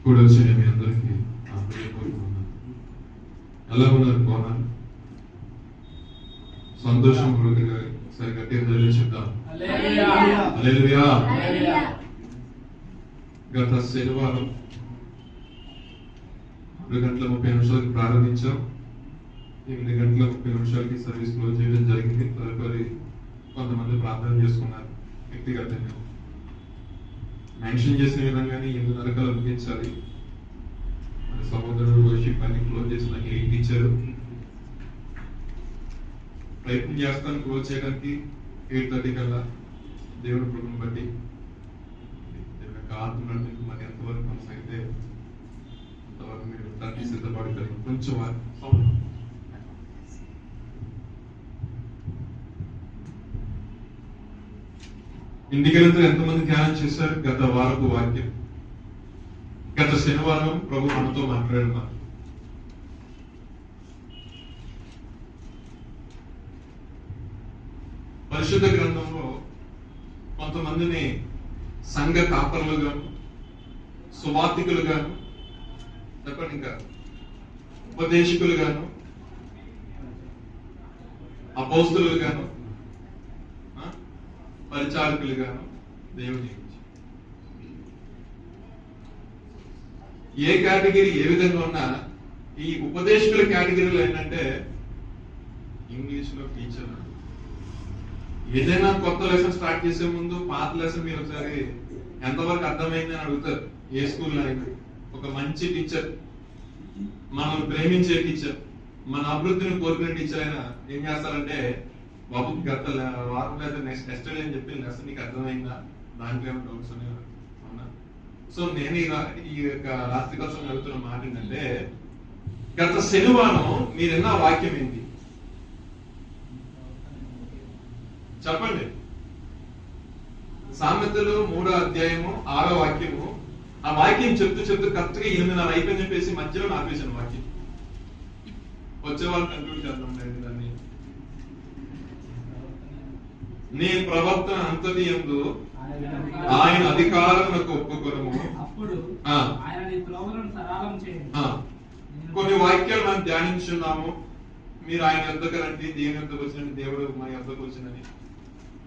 కూడా వచ్చిన మీ అందరికీ ఎలా ఉన్నారు? బాగున్నారు? సంతోషం సరి గట్టిగా చెప్తాం. హల్లెలూయా. గత శనివారం 2:30 ప్రారంభించాం. 8:30 సర్వీస్ క్లోజ్ చేయడం జరిగింది. తదుపరి కొంతమంది ప్రార్థన చేసుకున్నారు వ్యక్తిగతంగా. మెన్షన్ చేసిన విధంగానే 8:30 ముగించాలి. మన సహోదరుడు వర్షిప్ అని క్లోజ్ చేసిన 8 ఇచ్చారు. ప్రయత్నం చేస్తాను క్లోజ్ చేయడానికి 8:30 కల్లా. దేవుడి కృపను బట్టి ఆత్మను మరి ఎంతవరకు కొనసాగితే అంతవరకు మీరు దానికి సిద్ధపడతారు. కొంచెం ఇంటికెళ్తే ఎంతమంది ధ్యానం చేశారు? గత వారపు వాక్యం, గత శనివారం ప్రభు మనతో మాట్లాడుతున్నారు. పరిశుద్ధ గ్రంథంలో కొంతమందిని సంఘ కాపరులుగాను, సువార్థికులుగాను, చెప్పండి ఇంకా ఉపదేశకులుగాను, అపోస్తులుగాను, పరిచారకులుగాను దేవుడు నియమించాడు. ఏ కేటగిరీ ఏ విధంగా ఉన్నా ఈ ఉపదేశకుల కేటగిరీలో ఏంటంటే ఇంగ్లీష్ లో టీచర్. ఏదైనా కొత్త లెసన్ స్టార్ట్ చేసే ముందు పాత లెసన్ మీరు ఒకసారి ఎంతవరకు అర్థమైందని అడుగుతారు. ఏ స్కూల్లో అయినా ఒక మంచి టీచర్, మనం ప్రేమించే టీచర్, మన అభివృద్ధిని కోరుకునే టీచర్ అయినా ఏం చేస్తారంటే, బాబు గత వారం లేదా నెక్స్ట్ అని చెప్పి లెసన్ నీకు అర్థమైందా, దాంట్లో ఏమైనా డౌట్స్ అవునా? సో నేను ఈ యొక్క రాత్రి కోసం అడుగుతున్న మాట ఏంటంటే, గత శనివారం మీరున్న వాక్యం ఏంటి చెప్పండి. సామెతలు 3వ అధ్యాయము 6వ వాక్యము. ఆ వాక్యం చెప్తూ కరెక్ట్ గా 8:30 అయిపోయింది చెప్పేసి మధ్యలో ఆపేశాను వాక్యం. వచ్చే వాళ్ళు కన్క్లూడ్ చేద్దాం దాన్ని. నీ ప్రవర్తన అంతటి యందు ఆయన అధికారమునకు ఒప్పుకొనుము. కొన్ని వాక్యాలు మనం ధ్యానించున్నాము. మీరు ఆయన యొద్దకు రండి, దేవుని యొద్దకు వచ్చినట్టు దేవుడు మన యొద్దకు వచ్చినని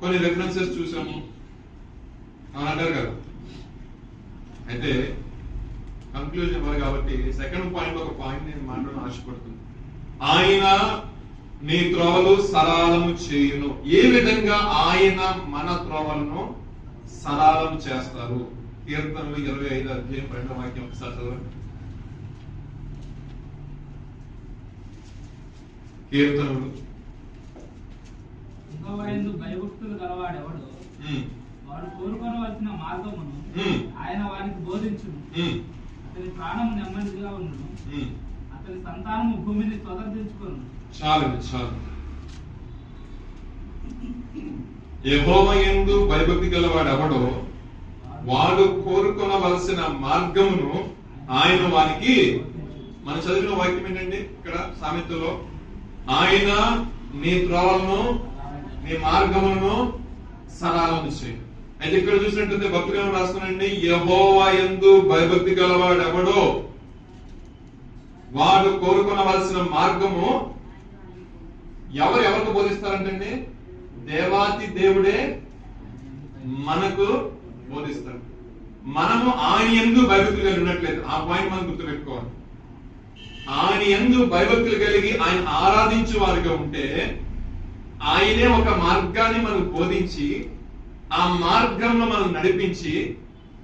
కొన్ని రెఫరెన్సెస్ చూసాము అంటారు కదా. అయితే కంక్లూజన్ ఇవ్వాలి కాబట్టి సెకండ్ పాయింట్ ఒక పాయింట్ నేను మాట్లాడడం ఆశపడుతుంది. ఆయన నీ త్రోవలు సరళము చేయును. ఏ విధంగా ఆయన మన త్రోవలను సరళము చేస్తారు? కీర్తనలు 25వ అధ్యాయం 2వ వాక్యం ఒకసారి చదవండి. కీర్తనలు. భయభక్తులు గలవాడెవడు వాడు కోరుకొనవలసిన మార్గమును ఆయన వారికి బోధించును. అతని ప్రాణం నెమ్మదిగా ఉండును, అతని సంతానము భూమిని స్వతంత్రించుకొను. చాలు. యెహోవా యందు భయభక్తి గలవాడెవడో వాడు కోరుకొనవలసిన మార్గమును ఆయన వారికి. మనం చదివిన వాక్యం ఏంటండి ఇక్కడ సామెతలో? ఆయన నీ త్రోవలను నీ మార్గములను సరళము చేయి. అయితే ఇక్కడ చూసినట్లయితే భక్తులు ఏమో రాస్తున్నాండి, యెహోవా యందు భయభక్తి గలవాడు ఎవడో వాడు కోరుకొనవలసిన మార్గము ఎవరికి బోధిస్తారంటండి? దేవాతి దేవుడే మనకు బోధిస్తాడు. మనము ఆయన యందు భయభక్తులు కలిగి ఉన్నట్లేదు. ఆ పాయింట్ మనం గుర్తుపెట్టుకోవాలి. ఆయన యందు భయభక్తులు కలిగి ఆయన ఆరాధించే వారిగా ఉంటే ఆయనే ఒక మార్గాన్ని మనకు బోధించి ఆ మార్గంలో మనం నడిపించి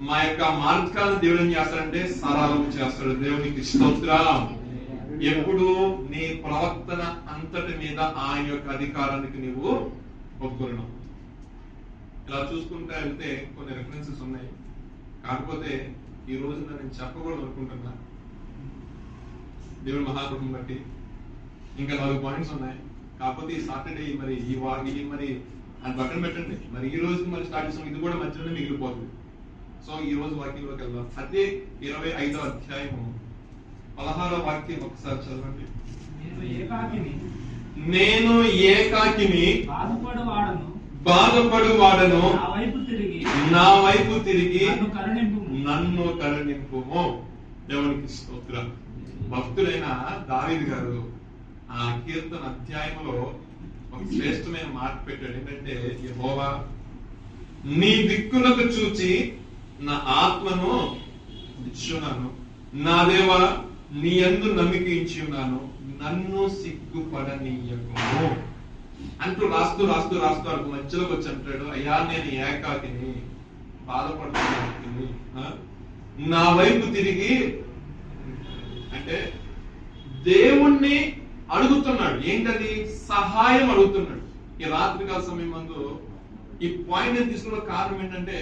మా యొక్క మార్గాన్ని దేవుడు ఏం చేస్తాడంటే సరళం చేస్తాడు. దేవునికి స్తోత్రం. ఎప్పుడు నీ ప్రవర్తన అంతటి మీద ఆయన యొక్క అధికారానికి నీవు ఒప్పుకున్నావు. ఇలా చూసుకుంటా వెళ్తే కొన్ని రెఫరెన్సెస్ ఉన్నాయి. కాకపోతే ఈ రోజు నేను చెప్పకూడదు అనుకుంటున్నా. దేవుడు మహాకృపను బట్టి ఇంకా 4 పాయింట్స్ ఉన్నాయి. కాకపోతే ఈ సాటర్డే మరి ఈ మరి అని పక్కన పెట్టండి. మరి ఈ రోజు మరి స్టార్ట్ చేసాం, ఇది కూడా మధ్యలోనే మిగిలిపోతుంది. సో ఈ రోజు వాక్యంలోకి వెళ్దాం. అదే 25వ అధ్యాయము 16వ వాక్యం ఒకసారి చదవండి. నేను ఏకాకిని బాధపడు బాధపడు వాడను నా వైపు తిరిగి నన్ను కరుణింపుము. దేవునికి స్తోత్రం. భక్తుడైన దావీదు గారు ఆ కీర్తన అధ్యాయంలో ఒక శ్రేష్టమైన మాట పెట్టాడు. ఏంటంటే, యెహోవా నీ దిక్కులకు చూచి నా ఆత్మను ఇచ్చున్నాను, నా దేవా నీ యందు నమ్మిక ఇచ్చి ఉన్నాను, నన్ను సిగ్గుపడనీయకుము అంటూ రాస్తూ రాస్తూ రాస్తూ అటు మధ్యలోకి వచ్చి అంటాడు, అయ్యా నేను ఏకాకిని, బాధపడుతున్నా, నా వైపు తిరిగి అంటే దేవుణ్ణి అడుగుతున్నాడు. ఏంటది? సహాయం అడుగుతున్నాడు. ఈ రాత్రికాల సమయం ముందు ఈ పాయింట్ తీసుకున్న కారణం ఏంటంటే,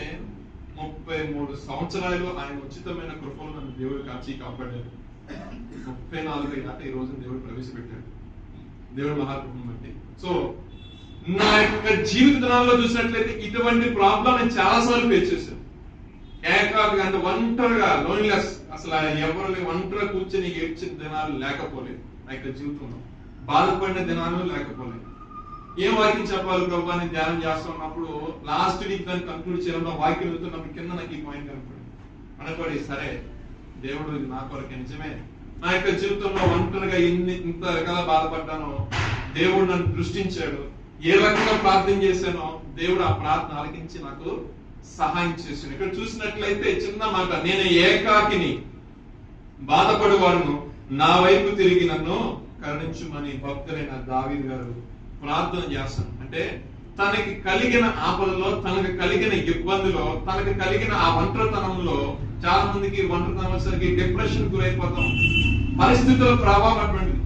33 సంవత్సరాలు ఆయన ఉచితమైన కృపలు నన్ను దేవుడు కాచి కాపాడాడు. 34 ఏట ఈ రోజు దేవుడు ప్రవేశపెట్టాడు, దేవుడు మహాకృపను బట్టి. సో నా యొక్క జీవిత దినాల్లో చూసినట్లయితే ఇటువంటి ప్రాబ్లం నేను చాలా సార్లు ఫేస్ చేశాను. ఏకాగ్రత అంటే ఒంటరిగా, లోన్లెస్, అసలు ఎవరు ఒంటరిగా కూర్చొని ఏడ్చిన దినాలు లేకపోలేదు నా యొక్క జీవితంలో. బాధపడిన దినాలు లేకపోలేదు. ఏం వాక్యం చెప్పాలి ప్రభు అని ధ్యానం చేస్తున్నప్పుడు లాస్ట్ వీక్ దాన్ని కంక్లూడ్ చేయడంలో వాక్యం వెళ్తున్నప్పుడు కింద నాకు ఈ పాయింట్ కనపడి సరే దేవుడు ఇది నా కొరకు నిజమే. నా యొక్క జీవితంలో ఒంటరిగా ఇంత రకాల బాధపడ్డానో దేవుడు నన్ను దృష్టించాడు. ఏ రకంగా ప్రార్థన చేశానో దేవుడు ఆ ప్రార్థన ఆలకించి నాకు సహాయం చేశాడు. ఇక్కడ చూసినట్లయితే చిన్న మాట, నేను ఏకాకిని, బాధపడేవాడును, నా వైపు తిరిగి నన్ను కరుణించుమని భక్తులైన దావీదు గారు ప్రార్థన చేస్తాను. అంటే తనకి కలిగిన ఆపదలో, తనకు కలిగిన ఇబ్బందిలో, తనకు కలిగిన ఆ ఒంటరితనంలో, చాలా మందికి ఒంటరితనం వచ్చేసరికి డిప్రెషన్ గురైపోతాం. పరిస్థితుల ప్రభావం అటువంటిది.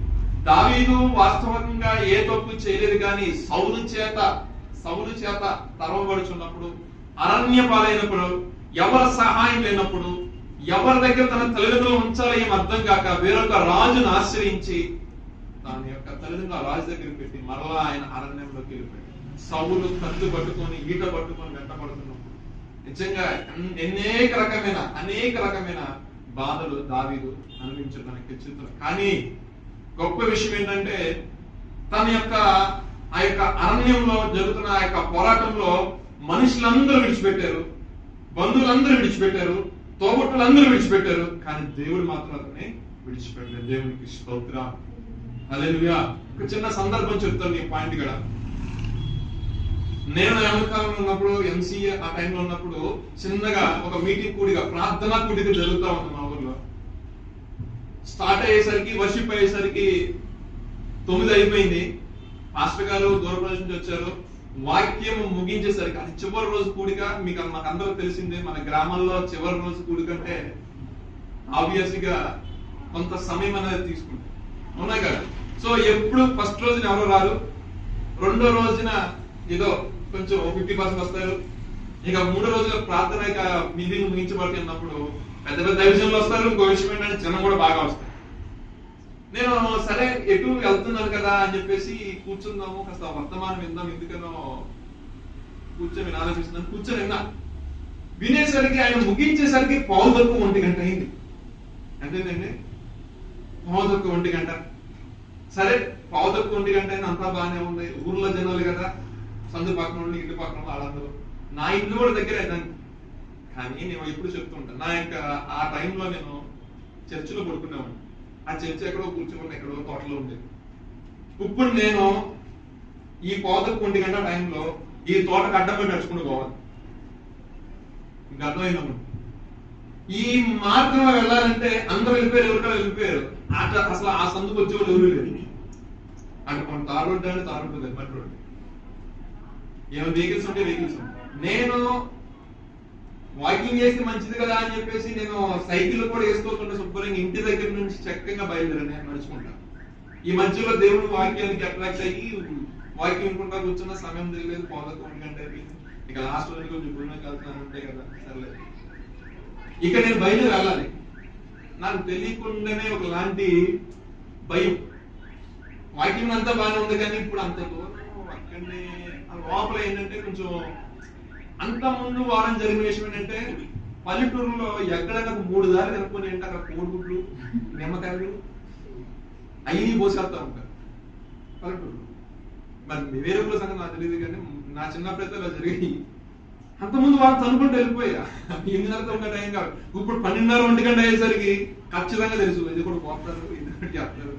దావీదు వాస్తవంగా ఏ తప్పు చేయలేదు, కానీ సౌలు చేత తరవబడుచున్నప్పుడు, అరణ్య పాలైనప్పుడు, ఎవరి సహాయం లేనప్పుడు, ఎవరి దగ్గర తన తల్లిదండ్రులు ఉంచాలో ఏం అర్థం కాక వేరొక రాజును ఆశ్రయించి తన యొక్క తల్లిదండ్రుల రాజు దగ్గరికి పెట్టి మరలా ఆయన అరణ్యంలోకి వెళ్ళిపోయాడు. సౌలు కత్తి పట్టుకొని, ఈట పట్టుకొని వెంటబడుతున్నప్పుడు నిజంగా అనేక రకమైన బాధలు దావీదు అనుభవించడానికి చిత్రం. కానీ గొప్ప విషయం ఏంటంటే, తన యొక్క ఆ యొక్క అరణ్యంలో జరుగుతున్న ఆ యొక్క పోరాటంలో మనుషులందరూ విడిచిపెట్టారు, బంధువులందరూ విడిచిపెట్టారు, తోబుట్టులందరూ విడిచిపెట్టారు, కానీ దేవుడు మాత్రం అతన్ని విడిచిపెట్టారు. దేవునికి స్తోత్రం, హల్లెలూయా. ఒక చిన్న సందర్భం చెప్తాను ఈ పాయింట్ కూడా. నేను ఎంకాలంలో ఉన్నప్పుడు, ఎంసీఏ ఆ టైంలో ఉన్నప్పుడు, చిన్నగా ఒక మీటింగ్ కూడిగా, ప్రార్థనా కూడిక జరుగుతూ ఉంది మా ఊర్లో. స్టార్ట్ అయ్యేసరికి, వర్షిప్ అయ్యేసరికి 9 అయిపోయింది. పాస్టర్ గారు దూరప్రదేశ్ నుంచి వచ్చారు. వాక్యం ముగించేసరికి, అది చివరి రోజు కూడిక. మాకు అందరూ తెలిసిందే, మన గ్రామాల్లో చివరి రోజు కూడిక అంటే ఆబ్వియస్ గా కొంత సమయం అనేది తీసుకుంటాం, అవునా కదా? సో ఎప్పుడు ఫస్ట్ రోజున ఎవరు రారు, రెండో రోజున ఏదో కొంచెం 50% వస్తారు. ఇక 3 రోజుల ప్రార్థన మీటింగ్ ముగించబడుతున్నప్పుడు పెద్ద పెద్ద దైవజనులు వస్తారు. ఇంకో విషయం ఏంటంటే జనం కూడా బాగా వస్తారు. నేను సరే ఎటు వెళ్తున్నాను కదా అని చెప్పేసి కూర్చుందాము, కాస్త వర్తమానం విందాం, ఎందుకనో కూర్చొని ఆలోచిస్తున్నాను. కూర్చొని వినేసరికి ఆయన ముగించేసరికి 1:15 గంట అయింది. ఎంతేంటండి? 1:15 గంట. సరే 1:15 గంట అయినా అంతా బాగానే ఉంది. ఊర్లో జనాలు కదా, సందు పక్కన ఉండి ఇల్లు పక్కన వాళ్ళందరూ, నా ఇల్లు కూడా దగ్గరే దాన్ని. కానీ నేను ఎప్పుడు చెప్తుంటాను, నా యొక్క ఆ టైంలో నేను చర్చిలో పడుకునేవాడిని. ఆ చర్చ్ ఎక్కడో కూర్చోకుండా ఎక్కడో తోటలో ఉండేది. ఇప్పుడు నేను ఈ 1:15 గంట టైంలో ఈ తోటకు అడ్డం నడుచుకుంటూ పోవాలి. ఇంకా అర్థమైనప్పుడు ఈ మార్గంలో వెళ్ళాలంటే అందరూ వెళ్ళిపోయారు, ఎవరికో వెళ్ళిపోయారు. అసలు ఆ సందుకు వచ్చేవాళ్ళు ఎవరు లేరు. అంటే మన తార్ రోడ్డు అంటే తార్ రోడ్డు, మట్టి రోడ్డు, ఏమైనా వెహికల్స్ ఉంటే వెహికల్స్ ఉంటాయి. నేను వాకింగ్ చేస్తే మంచిది కదా అని చెప్పేసి నేను సైకిల్ కూడా వేసుకోకుండా శుభ్రంగా ఇంటి దగ్గర నుంచి చక్కగా బయలుదేరాను. నేను నడుచుకుంటాను. ఈ మధ్యలో దేవుడు వాక్యానికి అట్రాక్ట్ అయ్యి వాక్యం అనుకుంటా కూర్చున్న సమయం తెలియలేదు. 1:15 గంట అయిపోయింది. ఇక లాస్ట్ రోజు కొంచెం గుడిలోకి వెళ్తాను ఉంటాయి కదా, సర్లేదు. ఇక నేను బయలుదేరి వెళ్ళాలి. నాకు తెలియకుండానే ఒకలాంటి భయం. వాక్యం అంతా బాగానే ఉంది, కానీ ఇప్పుడు అంత దూరం అక్కడనే లోపల ఏంటంటే కొంచెం అంత ముందు వారం జరిగిన విషయం ఏంటంటే, పల్లెటూరులో ఎక్కడైనా 3 దారి కనుక్కొని ఏంటి అక్కడ కోడిగుడ్లు, నిమ్మకాయలు అయ్యి పోసేస్తా ఉంటారు పల్లెటూరులో. మరి వేరే ఊళ్ళో సంగతి నాకు తెలియదు, కానీ నా చిన్నప్పుడైతే అలా జరిగాయి. అంతకుముందు వాళ్ళు అనుకుంటూ వెళ్ళిపోయా, 8:30 ఉన్న టైం కాదు. ఇప్పుడు 12:30 1 గంట అయ్యేసరికి ఖచ్చితంగా తెలుసు ఇది కూడా పోతారు, ఇది చేస్తారు,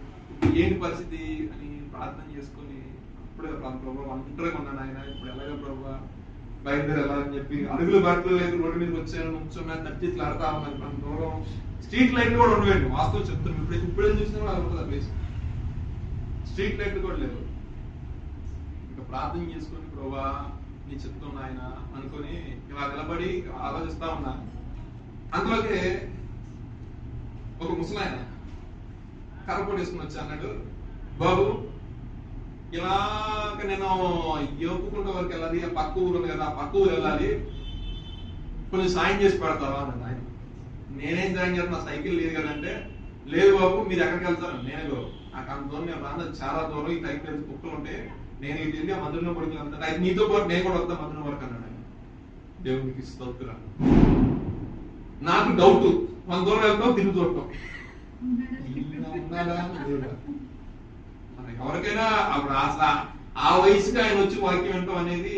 ఏంటి పరిస్థితి అని ప్రార్థన చేసుకొని అప్పుడే ప్రభావ ఒంటరిగా ఉన్నాను ఆయన, ఇప్పుడు ఎలాగ ప్రభావ బయలుదేరి వెళ్ళాలని చెప్పి అడుగులు బాటలు లేదు, రోడ్డు మీదకి వచ్చాను, నుంచున్నాను, తట్టిట్లు ఆడతా ఉన్నాను. మన దూరం స్ట్రీట్ లైట్లు కూడా ఉండవండి, వాస్తవం చెప్తున్నాను. ఇప్పుడే చూసినా కూడా అది ఉంటుంది ఆ ప్లేస్, స్ట్రీట్ లైట్లు కూడా లేవు. ఇంకా ప్రార్థన చేసుకొని ప్రభా నీ చెప్తున్నా ఆయన అనుకుని ఇలా నిలబడి ఆలోచిస్తా ఉన్నా. అందులోకి ఒక ముసలాయన కర్రపోటు వేసుకుని వచ్చి అన్నాడు, బాబు ఇలాగ నేను యోపుకుంట వరకు వెళ్ళాలి, ఆ పక్క ఊరు ఉంది కదా, ఆ పక్క ఊరు వెళ్ళాలి, కొంచెం సాయం చేసి పెడతావా అన్నాడు ఆయన. నేనేం సాయం చేస్తాను, నా సైకిల్ లేదు కదంటే, లేదు బాబు మీరు ఎక్కడికి వెళ్తాను, నేను నాకు అంత దూరం నేను రాను, చాలా దూరం, ఈ సైకిల్ వేసి కుక్కలు ఉంటే నేను ఇటు వెళ్ళి ఆ మందిరంలో పడుకుని వెళ్తాను, అయితే నీతో పాటు నేను కూడా వస్తాను మందిరం వరకు అన్నాడు ఆయన. దేవునికి స్తోత్రం. నాకు డౌట్, మన దూరం వెళ్తాం తిరిగి చూడటం, ఎవరికైనా అప్పుడు అసలు ఆ వయసుకి ఆయన వచ్చి వాక్యం వింటాం అనేది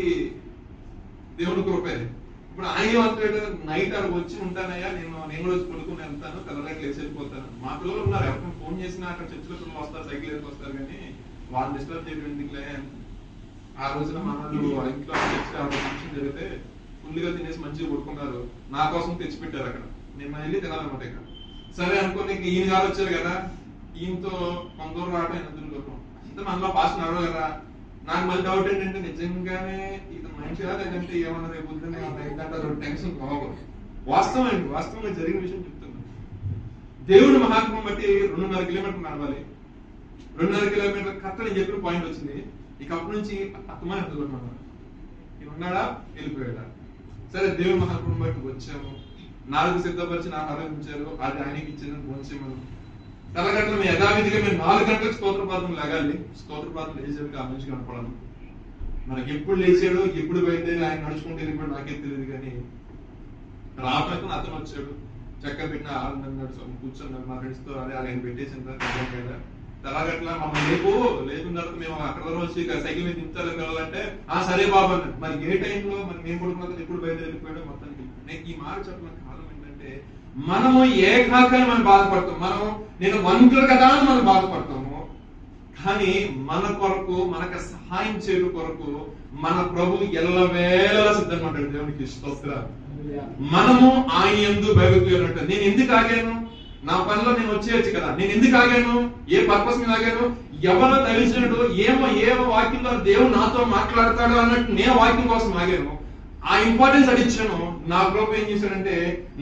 దేవుడి కృపే. ఇప్పుడు ఆయన ఏమంటాడు, నైట్ అక్కడికి వచ్చి ఉంటానయ్యా, నేను కూడా వచ్చి పడుకుని వెళ్తాను, తెల్లరైట్ లేచి వెళ్ళిపోతాను. మా పిల్లలు ఉన్నారు, ఎవరికైనా ఫోన్ చేసినా అక్కడ చర్చిలో పిల్లలు వస్తారు, సైకిల్ వేసుకు వస్తారు, కానీ వాళ్ళు డిస్టర్బ్ చేయడం ఎందుకులే. ఆ రోజున మనలు ఇంట్లో ఫంక్షన్ జరిగితే ఫుల్గా తినేసి మంచిగా పడుకున్నారు, నా కోసం తెచ్చిపెట్టారు అక్కడ, నేను వెళ్ళి తినాలన్నమాట. ఇక్కడ సరే అనుకోని ఈయన గారు వచ్చారు కదా, ఈయనతో కొంత దూరం రావడం ఎన్నో దూరం అంటే మనలో పాస్ నడవు కదా. నాకు మళ్ళీ డౌట్ ఏంటంటే నిజంగానే ఇతను మనిషిగా లేదంటే ఏమన్నా రేపు ఏంటంటే టెన్షన్ పోకూడదు. వాస్తవంగా జరిగిన విషయం చెప్తున్నాను. దేవుడి మహాత్మం బట్టి 2.5 కిలోమీటర్లు నడవాలి. 2.5 కిలోమీటర్ల కరెక్ట్ నేను చెప్పిన పాయింట్ వచ్చింది. ఇక అప్పటి నుంచి అత్తమని ఎత్తుకుంటున్నాను, ఇవి ఉన్నాడా వెళ్ళిపోయాడా. సరే దేవుడి మహాత్మం బట్టి వచ్చాము, 4 సిద్ధపరిచి నాకు ఆలోచించారు, అది ఆయనకి ఇచ్చేదని భోంచేమను. తెల్లగంటలు మేము యథావిధిగా మేము 4 గంటలకు స్తోత్ర ప్రార్థన లేగాలి. స్తోత్ర ప్రార్థన లేచేది ఆ మనిషి కనపడను. మనకి ఎప్పుడు లేచాడు, ఎప్పుడు బయలుదేరి ఆయన నడుచుకుంటూ వెళ్ళిపోయాడు నాకే తెలియదు, కానీ రావడానికి అతను వచ్చాడు, చక్క పెట్టిన 6 మంది కూర్చున్నాడు మా ఫ్రెండ్స్ తో. అదే ఆయన పెట్టేసిన తర్వాత తెల్లగట్ల మమ్మల్ని లేపిన తర్వాత మేము అక్కడ వచ్చి సైకిల్ మీద దించాలని వెళ్ళాలంటే సరే బాబు అన్నాడు. మరి ఏ టైంలో మరి మేము పడుకున్న ఎప్పుడు బయలుదేరి వెళ్ళిపోయాడో మొత్తానికి. నేను ఈ మాట చెప్పడానికి కారణం ఏంటంటే, మనము ఏకాకని మనం బాధపడతాం, నేను ఒంటరి కదా అని మనం బాధపడతాము, కానీ మన కొరకు మనకు సహాయం చేయడం కొరకు మన ప్రభు ఎల్లవేళలా సిద్ధంగా ఉంటాడు. దేవునికి స్తోత్రం. మనము ఆయన యందు భయభక్తులు. నేను ఎందుకు ఆగాను, నా పనిలో నేను వచ్చేయచ్చు కదా, నేను ఎందుకు ఆగాను, ఏ పర్పస్ మీద ఆగాను, ఎవరో తెలిసినట్టు ఏమో వాక్యంలో దేవుడు నాతో మాట్లాడతాడు అన్నట్టు నేను వాక్యం కోసం ఆగాను. ఆ ఇంపార్టెన్స్ అడిచాను. నా ప్రభు ఏం చేశాడంటే,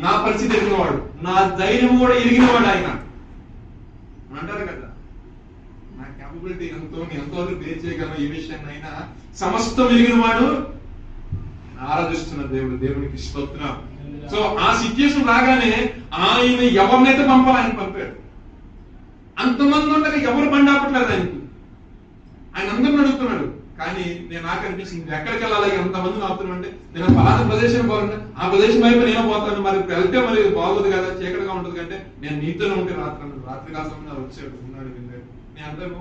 నా పరిస్థితి ఎరిగినవాడు, నా ధైర్యం కూడా ఎరిగినవాడు ఆయన. అంటారు కదా, నా క్యాపబిలిటీ ఎంతవరకు బేర్ చేయగలను ఏ విషయాన్ని అయినా సమస్తం ఎరిగినవాడు ఆరాధిస్తున్న దేవునికి స్తోత్రం. సో ఆ సిచ్యుయేషన్ రాగానే ఆయన ఎవరినైతే పంపాలి ఆయన పంపాడు. అంతమంది ఉండగా ఎవరు బండి ఆపట్లేదు ఆయనకి, ఆయన అందరిని అడుగుతున్నాడు. కానీ నాకు అనిపించింది, ఎక్కడికి వెళ్ళాలి ఎంతమంది ఆపుతున్నా అంటే, నేను పలానా ప్రదేశం పోవాలంటే ఆ ప్రదేశం వైపు నేను పోతాను, మరి వెళ్తే మరి బాగోదు కదా, చీకటిగా ఉంటుంది కంటే నేను నీతోనే ఉంటే రాత్రి కాలంలో వచ్చాడు, ఉన్నాడు, వెళ్ళాడు. నేను అంటాను,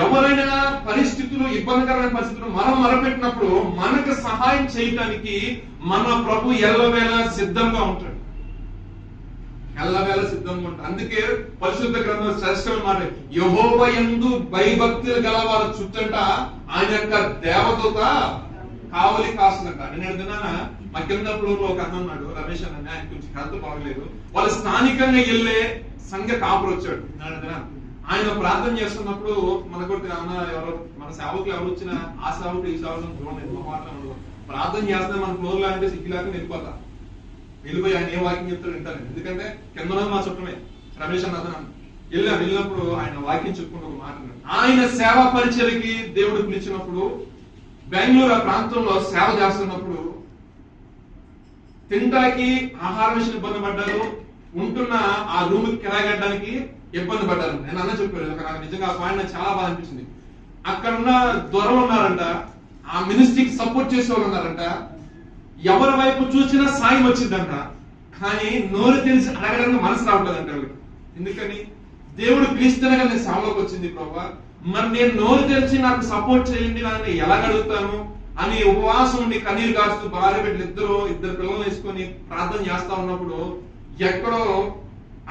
ఎవరైనా పరిస్థితులు ఇబ్బందికరమైన పరిస్థితులు మనం మొరపెట్టినప్పుడు మనకు సహాయం చేయడానికి మన ప్రభు ఎల్లవేళ సిద్ధంగా ఉంటాడు, ఎల్లవేళ సిద్ధంగా ఉంటాడు. అందుకే పరిశుద్ధ గ్రంథం శ్రేష్టమైన మాట, యెహోవా యందు భయభక్తులు గలవారు చుట్టంట ఆయన యొక్క దేవదూత కావలి కాస్తుందంట. నేను విన్నానా, మా కింద ఫ్లోర్ ఒక అన్న ఉన్నాడు, రమేష్ అన్న, ఆయన కొంచెం హెల్త్ బాగలేదు. వాళ్ళు స్థానికంగా వెళ్ళే సంఘ కాపురు వచ్చాడు. ఆయన ప్రార్థన చేస్తున్నప్పుడు మనకు అన్న ఎవరో మన సేవకులు ఎవరు వచ్చినా ఆ సేవకులు ఈ సేవకులు చూడండి మాట్లాడదు, ప్రార్థన చేస్తే మన ఫ్లోర్ లా అంటే సిగ్గులాగా వెళ్ళిపోయి ఆయన ఏ వాక్యం చెప్తాడు వింటాను. ఎందుకంటే కింద మా చుట్టమే రమేష్ అన్న వెళ్ళినప్పుడు ఆయన వాక్యం చెప్పుకుంటూ ఒక మాట, ఆయన సేవా పరిచయకి దేవుడు పిలిచినప్పుడు బెంగళూరు ఆ ప్రాంతంలో సేవ చేస్తున్నప్పుడు తింటాకి ఆహార విషయం ఇబ్బంది పడ్డారు, ఉంటున్న ఆ రూమ్ కిరాయి కట్టడానికి ఇబ్బంది పడ్డారు. నేను అన్న చెప్పారు, నాకు నిజంగా ఆ పాయింట్ నాకు చాలా బాగా అనిపించింది. అక్కడ ఉన్న దొరలు ఉన్నారంట, ఆ మినిస్ట్రీకి సపోర్ట్ చేసే వాళ్ళు ఉన్నారంట, ఎవరి వైపు చూసినా సాయం వచ్చిందంట, కానీ నోరు తెలిసి అడగడానికి మనసు రావట్లేదంట వాళ్ళకి. ఎందుకని, దేవుడు పిలిస్తేనే కదా సేవలోకి వచ్చింది ప్రభా, మరి నేను నోరు తెరిచి నాకు సపోర్ట్ చేయండి అని ఎలా అడుగుతాను అని ఉపవాసం ఉండి కన్నీరు కాస్తూ భార్య బిడ్డలు ఇద్దరు పిల్లలు వేసుకొని ప్రార్థన చేస్తా ఉన్నప్పుడు ఎక్కడో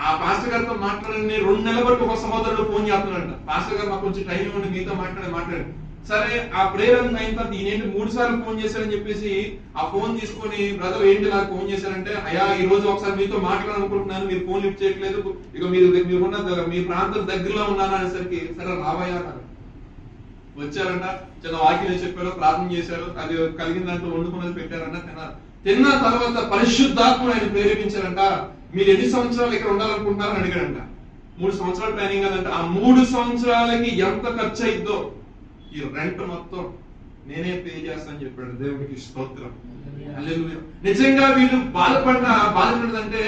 ఆ పాస్టర్ గారితో మాట్లాడండి 2 నెలల వరకు ఒక సహోదరుడు ఫోన్ చేస్తున్నాడంట. పాస్టర్ గారు మాకు కొంచెం టైం ఇవ్వండి, మీతో మాట్లాడి సరే ఆ ప్రేయర్ అయిన తర్వాత ఈయనేంటి 3 సార్లు ఫోన్ చేశారని చెప్పేసి ఆ ఫోన్ తీసుకొని బ్రదర్ ఏంటి నాకు ఫోన్ చేశారంటే, అయ్యా ఈ రోజు ఒకసారి మీతో మాట్లాడాలనుకుంటున్నాను, మీరు ఫోన్ లిఫ్ట్ చేయట్లేదు, ఇక మీరున్న మీ ప్రాంతం దగ్గరలో ఉన్నాను అనేసరికి సరే రావయ్యా అన్నారు. వచ్చారంట, చిన్న వాక్యం చెప్పారు, ప్రార్థన చేశారు, అది కలిగిన దాంట్లో వండుకున్నది పెట్టారంట, తిన్నారు. తిన్న తర్వాత పరిశుద్ధాత్ముడు ఆయన ప్రేరేపించారంట. మీరు ఎన్ని సంవత్సరాలు ఇక్కడ ఉండాలనుకుంటున్నారని అడిగాడంట. 3 సంవత్సరాల ట్రైనింగ్ అదంట. ఆ 3 సంవత్సరాలకి ఎంత ఖర్చు అయిద్దో ఈ రెంట్ మొత్తం నేనే పే చేస్తానని చెప్పాడు. దేవుడికి స్తోత్రం. హల్లెలూయా. నిజంగా వీళ్ళు బాధపడినంటే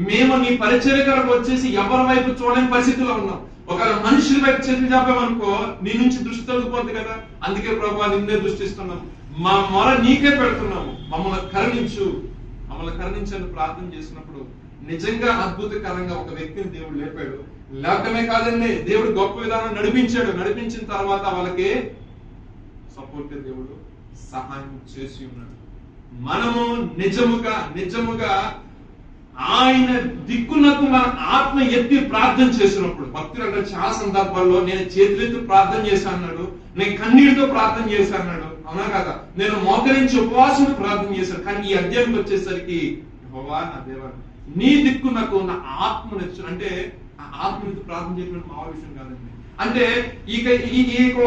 మేము నీ పరిచర్యకు వచ్చేసి ఎవరి వైపు చూడలేని పరిస్థితిలో ఉన్నాం. ఒక మనుషుల వైపు చేతులు చాపామనుకో నీ నుంచి దృష్టి తొలగిపోద్ది కదా. అందుకే ప్రభువా నిన్నే దృష్టిస్తున్నాము, మా మొర నీకే పెడుతున్నాము, మమ్మల్ని కరుణించని ప్రార్థన చేసినప్పుడు నిజంగా అద్భుతకరంగా ఒక వ్యక్తిని దేవుడు లేపాడు. లేకమే కాదండి, దేవుడు గొప్ప విధానం నడిపించాడు. నడిపించిన తర్వాత వాళ్ళకి సపోర్ట్ దేవుడు సహాయం చేసి ఉన్నాడు. మనము నిజముగా ఆయన దిక్కునకు మన ఆత్మ ఎత్తి ప్రార్థన చేసినప్పుడు, భక్తులు అంటే చాలా సందర్భాల్లో నేను చేతులెత్తి ప్రార్థన చేశాను అన్నాడు, నేను కన్నీటితో ప్రార్థన చేశాను అన్నాడు. అవునా కదా? నేను మోకరించి ఉపవాసం ప్రార్థన చేశాను. కానీ ఈ అధ్యాయంకి వచ్చేసరికి యెహోవా నా దేవా నీ దిక్కు నాకు నా ఆత్మ నచ్చు అంటే ఆ ఆత్మని ప్రార్థన చేయడం మామూలు విషయం కాదండి. అంటే ఈ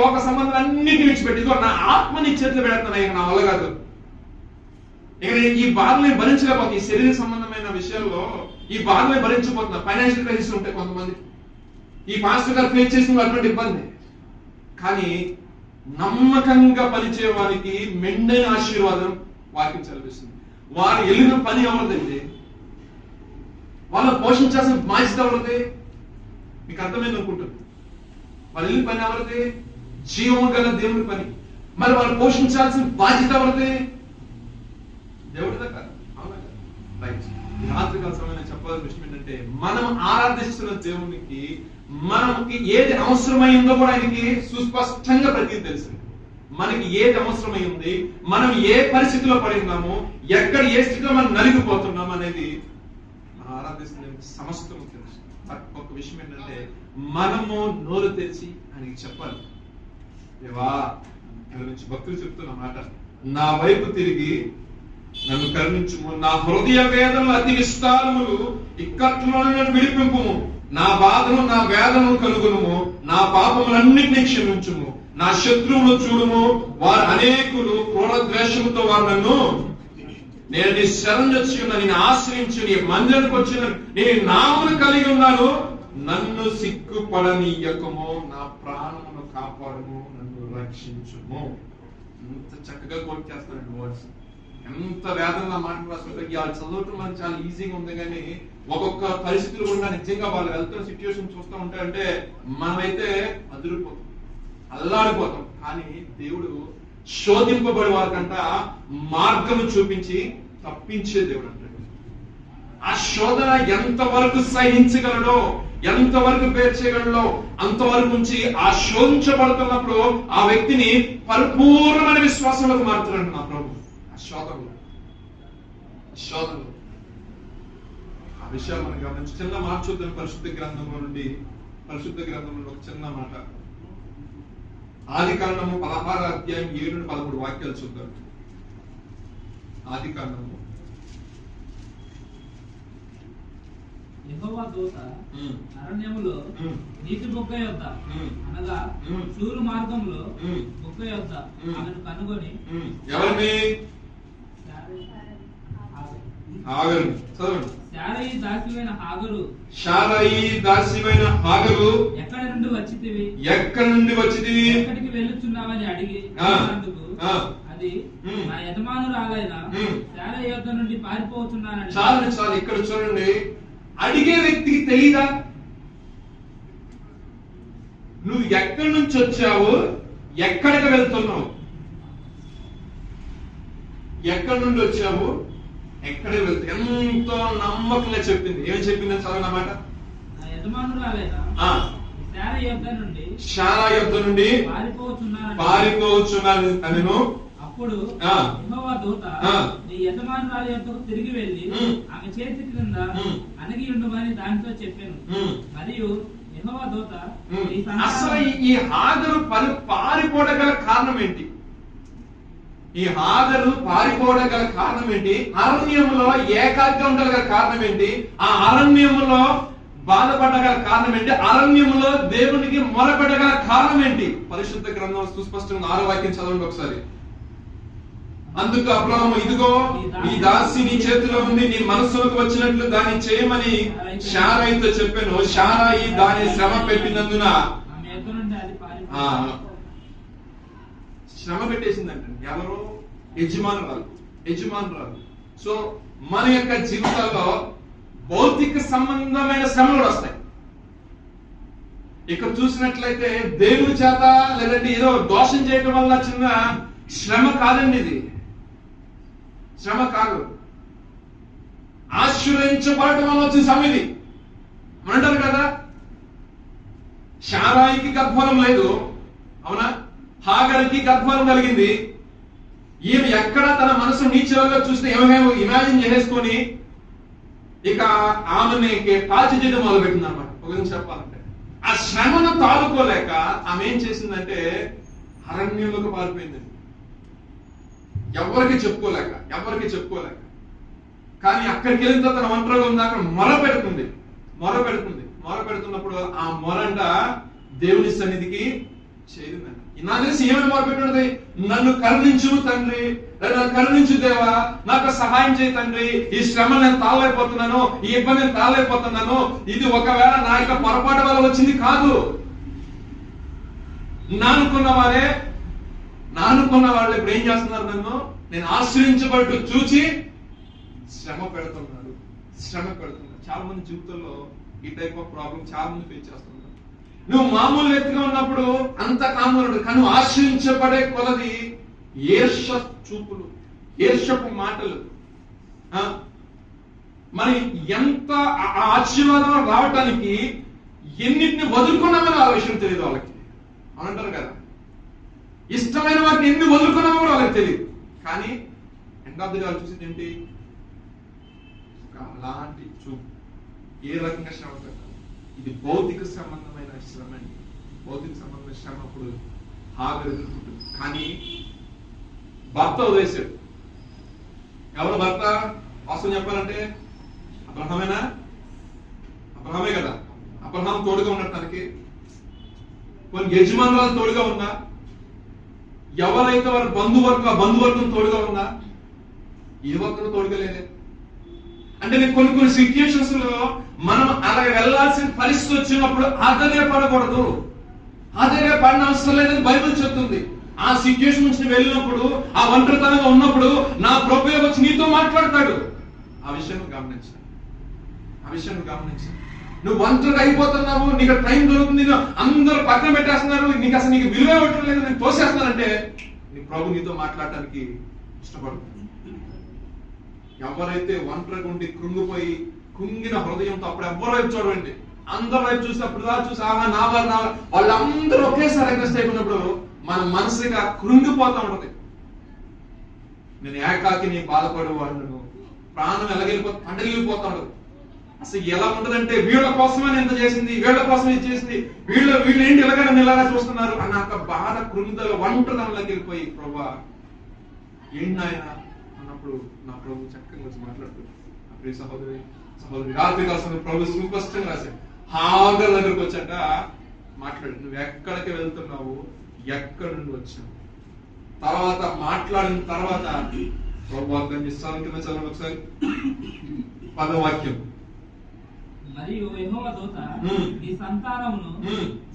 లోక సంబంధాలు అన్నింటినీ విడిచిపెట్టి నా ఆత్మని చేతులు పెడుతున్నా, ఇక నా వల్ల కాదు, ఇక నేను ఈ బాధని భరించలేకపోతున్నా. ఈ శరీర సంబంధమైన విషయాల్లో ఈ బాధని భరించబోతున్నా. ఫైనాన్షియల్ క్రైసిస్ ఉంటాయి కొంతమంది, ఈ పాస్టర్ గారు ఫేస్ చేసిన అటువంటి ఇబ్బంది. కానీ నమ్మకంగా పనిచే వారికి మెండైన ఆశీర్వాదం వాక్యం చదివిస్తుంది. వారు వెళ్ళిన పని ఎవరిదండి? వాళ్ళని పోషించాల్సిన బాధ్యత ఎవరిది? మీకు అర్థమైంది అనుకుంటుంది. వాళ్ళు వెళ్ళిన పని ఎవరిది? జీవము గల దేవుడి పని. మరి వాళ్ళు పోషించాల్సిన బాధ్యత ఎవరిది? దేవుడిదా కాదు? అవునా? రైట్. రాత్రికాల సమయంలో చెప్పాల్సిన విషయం ఏంటంటే మనం ఆరాధిస్తున్న దేవునికి మనకి ఏది అవసరమైందో కూడా ఆయనకి సుస్పష్టంగా ప్రతి తెలిసింది. మనకి ఏది అవసరమైంది, మనం ఏ పరిస్థితిలో పడి ఉన్నాము, ఎక్కడ ఏ స్థితిలో మనం నలిగిపోతున్నాం అనేది మనం ఆరాధిస్తున్న సమస్తము తెలుసు. ఒక విషయం ఏంటంటే మనము నోరు తెరిచి ఆయనకి చెప్పాలి. దేవా, ఇక్కడ నుంచి భక్తులు చెప్తున్న మాట, నా వైపు తిరిగి నన్ను కరుణించుము, నా హృదయ వేదనలు అతి విస్తారములు, ఇక్కట్లో విడిపింపుము, నా బాధను నా వేదనను కలుగునుము, నా పాపములన్నింటినీ క్షమించుము, నా శత్రువులు చూడుము, వారు అనేకులు క్రోధద్వేషముతో వారు నన్ను, నేను నీ శరణు వచ్చి ఉన్నా, నేను ఆశ్రయించి నీ మందిరానికి వచ్చిన నేను నామను కలిగి ఉన్నాను, నన్ను సిగ్గుపడనీయకము, నా ప్రాణమును కాపాడుము, నన్ను రక్షించుము. ఎంత చక్కగా కోట్ చేస్తానండి వర్డ్స్. ఎంత వేదనగా మాట్లాడుతుంటే వాళ్ళు చదవటం మనకి చాలా ఈజీగా ఉంది, కానీ ఒక్కొక్క పరిస్థితులు కూడా నిజంగా వాళ్ళు వెళ్తున్న సిచ్యువేషన్ చూస్తూ ఉంటాయంటే మనమైతే అదిరిపోతాం, అల్లాడిపోతాం. కానీ దేవుడు శోధింపబడి వారికంట మార్గము చూపించి తప్పించే దేవుడు అంటాడు. ఆ శోధన ఎంతవరకు సహించగలడో, ఎంతవరకు పేర్చేయగలడో అంతవరకు నుంచి ఆ శోధించబడుతున్నప్పుడు ఆ వ్యక్తిని పరిపూర్ణమైన విశ్వాసంలోకి మారుతున్నాడు నా ప్రభు. ఆ శోధనలో ఆ విషయాలు మనం గమనించి చిన్న మాట చూద్దాం. పరిశుద్ధ గ్రంథంలో నుండి ఒక చిన్న మాట. ఆదికాండము 16వ అధ్యాయం 7-13 వాక్యాలు చూద్దాం. ఆదికాండము. యెహోవా దూత అరణ్యములో నీటి బొగ్గ యొద్ద అనగా సూరు మార్గంలో బొగ్గ యొద్ద ఆమెను కనుగొని, ఎవరిని? శారయి దాసివైన హాగరు ఎక్కడి నుండి వచ్చితివి, ఎక్కడికి వెళ్ళుచున్నావని అడిగి అది నా యజమానురాలైన శారయి యొద్ద నుండి పారిపోతున్నానని. చాలు ఇక్కడ చూడండి, అడిగే వ్యక్తికి తెలీదా నువ్వు ఎక్కడి నుంచి వచ్చావు, ఎక్కడికి వెళ్తున్నావు, ఎక్కడి నుండి వచ్చావు, ఎక్కడికి వెళ్తావు. ఎంతో నమ్మకంగా చెప్పింది. ఏమి చెప్పిందని చదవనమాట. నా యజమానురాలైన శారా యొద్ద నుండి పారిపోవచ్చున్నాను అనెను. అప్పుడు యెహోవా దూత నీ యజమానురాలి యొద్దకు తిరిగి వెళ్ళి ఆమె చేతి క్రింద అణగి ఉండమని దానితో చెప్పాను. మరియు యెహోవా దూత అసలు ఈ హాగరు పారిపోవడం గల కారణం ఏంటి? ఈ హాగరు పారిపోవడం గల కారణం ఏంటి? అరణ్యంలో ఏకాగ్రత ఉండగల కారణం ఏంటి? ఆ అరణ్యంలో బాధపడగల కారణం ఏంటి? అరణ్యంలో దేవునికి మొరపెట్టగల కారణం ఏంటి? పరిశుద్ధ గ్రంథం సుస్పష్టంగా 6వ వాక్యం చదవండి ఒకసారి. అందుకు అబ్రహాము, ఇదిగో నీ దాసి నీ చేతిలో ఉంది, నీ మనస్సులోకి వచ్చినట్లు దాన్ని చేయమని శారాయితో చెప్పాను. శారాయి దాన్ని శ్రమ పెట్టినందున శ్రమ పెట్టేసిందంట. ఎవరు? యజమానురాలు. సో మన యొక్క జీవితాల్లో భౌతిక సంబంధమైన శ్రమలు వస్తాయి. ఇక్కడ చూసినట్లయితే దేవుని చేత లేదంటే ఏదో దోషం చేయడం వల్ల చిన్న శ్రమ కాదండి, ఇది శ్రమ కాదు. ఆశీర్వదించబడటం వల్ల వచ్చే శ్రమ ఇది. అంటారు కదా, శారాయికి గర్భఫలం లేదు, అవునా? హాగర్కి గర్భఫలం కలిగింది. ఈమె ఎక్కడ తన మనసు నీచలుగా చూస్తే ఏమేమో ఇమాజిన్ చేసుకొని ఇక ఆమెని కాల్చి చేయడం మొదలు పెట్టింది అనమాట. ఒక విధంగా చెప్పాలంటే ఆ శ్రమను తాలుకోలేక ఆమె ఏం చేసిందంటే అరణ్యంలోకి పారిపోయింది. ఎవరికి చెప్పుకోలేక. కానీ అక్కడికి వెళ్ళిన తర్వాత తన ఒంటరిగా ఉంది, అక్కడ మొర పెడుతున్నప్పుడు ఆ మొరంట దేవుని సన్నిధికి చేరిందంట. నా తెలిసి ఏమని మొరపెట్టినది? నన్ను కరుణించు తండ్రి, నన్ను కరుణించు దేవా, నాకు సహాయం చేయి తండ్రి, ఈ శ్రమ నేను తాళలేకపోతున్నాను, ఈ ఇబ్బంది నేను తాళలేకపోతున్నాను. ఇది ఒకవేళ నా యొక్క పొరపాటు వల్ల వచ్చింది కాదు. నానుకున్న వాళ్ళు ఇప్పుడు ఏం చేస్తున్నారు? నేను ఆశ్రయించబట్టు చూచి శ్రమ పెడుతున్నారు. చాలా మంది జీవితంలో ఈ టైప్ ఆఫ్ ప్రాబ్లం చాలా మంది ఫేస్ చేస్తున్నారు. నువ్వు మామూలు వ్యక్తిగా ఉన్నప్పుడు అంత కామన్, కానీ నువ్వు ఆశ్రయించబడే కొలది ఈర్ష్య చూపులు, ఈర్ష్యపు మాటలు. మరి ఎంత ఆశీర్వాదం రావటానికి ఎన్నిటిని వదులుకున్నామని ఆ విషయం తెలియదు వాళ్ళకి. అంటారు కదా, ఇష్టమైన వాటిని ఎన్ని వదులుకున్నామో కూడా వాళ్ళకి తెలియదు. కానీ ఎంతమంది వాళ్ళు చూసేది ఏంటి? అలాంటి చూపు. ఏ రకంగా శ్రమ పెట్టాలి? ఇది భౌతిక సంబంధమైన శ్రమ. అప్పుడు హాగరు ఎదుర్కొంటుంది. కానీ భర్త వదిలేశాడు. ఎవరు భర్త? వాస్తవం చెప్పాలంటే అబ్రహామే కదా. అబ్రహాం తోడుగా ఉన్నట్టు తనకి కొన్ని యజమానురాలు తోడుగా ఉందా? ఎవరైతే వారి బంధువర్గం తోడుగా ఉందా? ఏ ఒక్కరు తోడుగా లేదే. అంటే కొన్ని సిచ్యుయేషన్స్ లో మనం అలా వెళ్లాల్సిన పరిస్థితి వచ్చినప్పుడు ఆధారపడకూడదు. ఆధారపడిన అవసరం లేదని బైబిల్ చెప్తుంది. ఆ సిచ్యుయేషన్ నుంచి వెళ్ళినప్పుడు, ఆ ఒంటరితనంగా ఉన్నప్పుడు నా ప్రభువే వచ్చి నీతో మాట్లాడతాడు. ఆ విషయాన్ని గమనించు. నువ్వు ఒంటరిగా అయిపోతున్నావు, నీకు టైం దొరుకుతుంది, అందరూ పక్కన పెట్టేస్తున్నారు, నీకు అసలు నీకు విలువ ఇవ్వటం లేదు, నేను తోసేస్తున్నానంటే నీ ప్రభు నీతో మాట్లాడటానికి ఇష్టపడుతుంది. ఎవరైతే ఒంటరిగా ఉండి కుంగిన హృదయంతో అప్పుడు ఎవరి వైపు చూడండి, అందరి వైపు చూసినప్పుడు చూసి వాళ్ళందరూ ఒకేసారి అగ్రెస్ట్ అయిపోయినప్పుడు మన మనసుగా కృంగిపోతా ఉంటది. నేను ఏకాకిని బాధపడేవాడు, ప్రాణం వెళ్ళిపోతా ఉండదు. అసలు ఎలా ఉంటదంటే వీళ్ళ కోసమే ఎంత చేసింది, వీళ్ళ కోసం ఇది చేసింది, వీళ్ళు ఏంటి ఇలాగా చూస్తున్నారు అన్న ఒక బాధ కృంగిదల ఒంటరితనంలోకి వెళ్ళిపోయి ప్రభా ఏంటి ఆయన అన్నప్పుడు నా ప్రభు చక్కగా వచ్చి మాట్లాడుతుంది. ప్రియ సహోదరి రాత్రి కాల్సిన ప్రభు సుస్పష్టంగా రాశాడు. హాగర్ దగ్గరకు వచ్చాక మాట్లాడు, నువ్వు ఎక్కడికి వెళ్తున్నావు, ఎక్కడి నుండి వచ్చావు. తర్వాత మాట్లాడిన తర్వాత ప్రభు వాగ్దానం చేస్తాను కింద చదవండి ఒకసారి 10వ వాక్యం. మరియు యెహోవా దూత నీ సంతానమును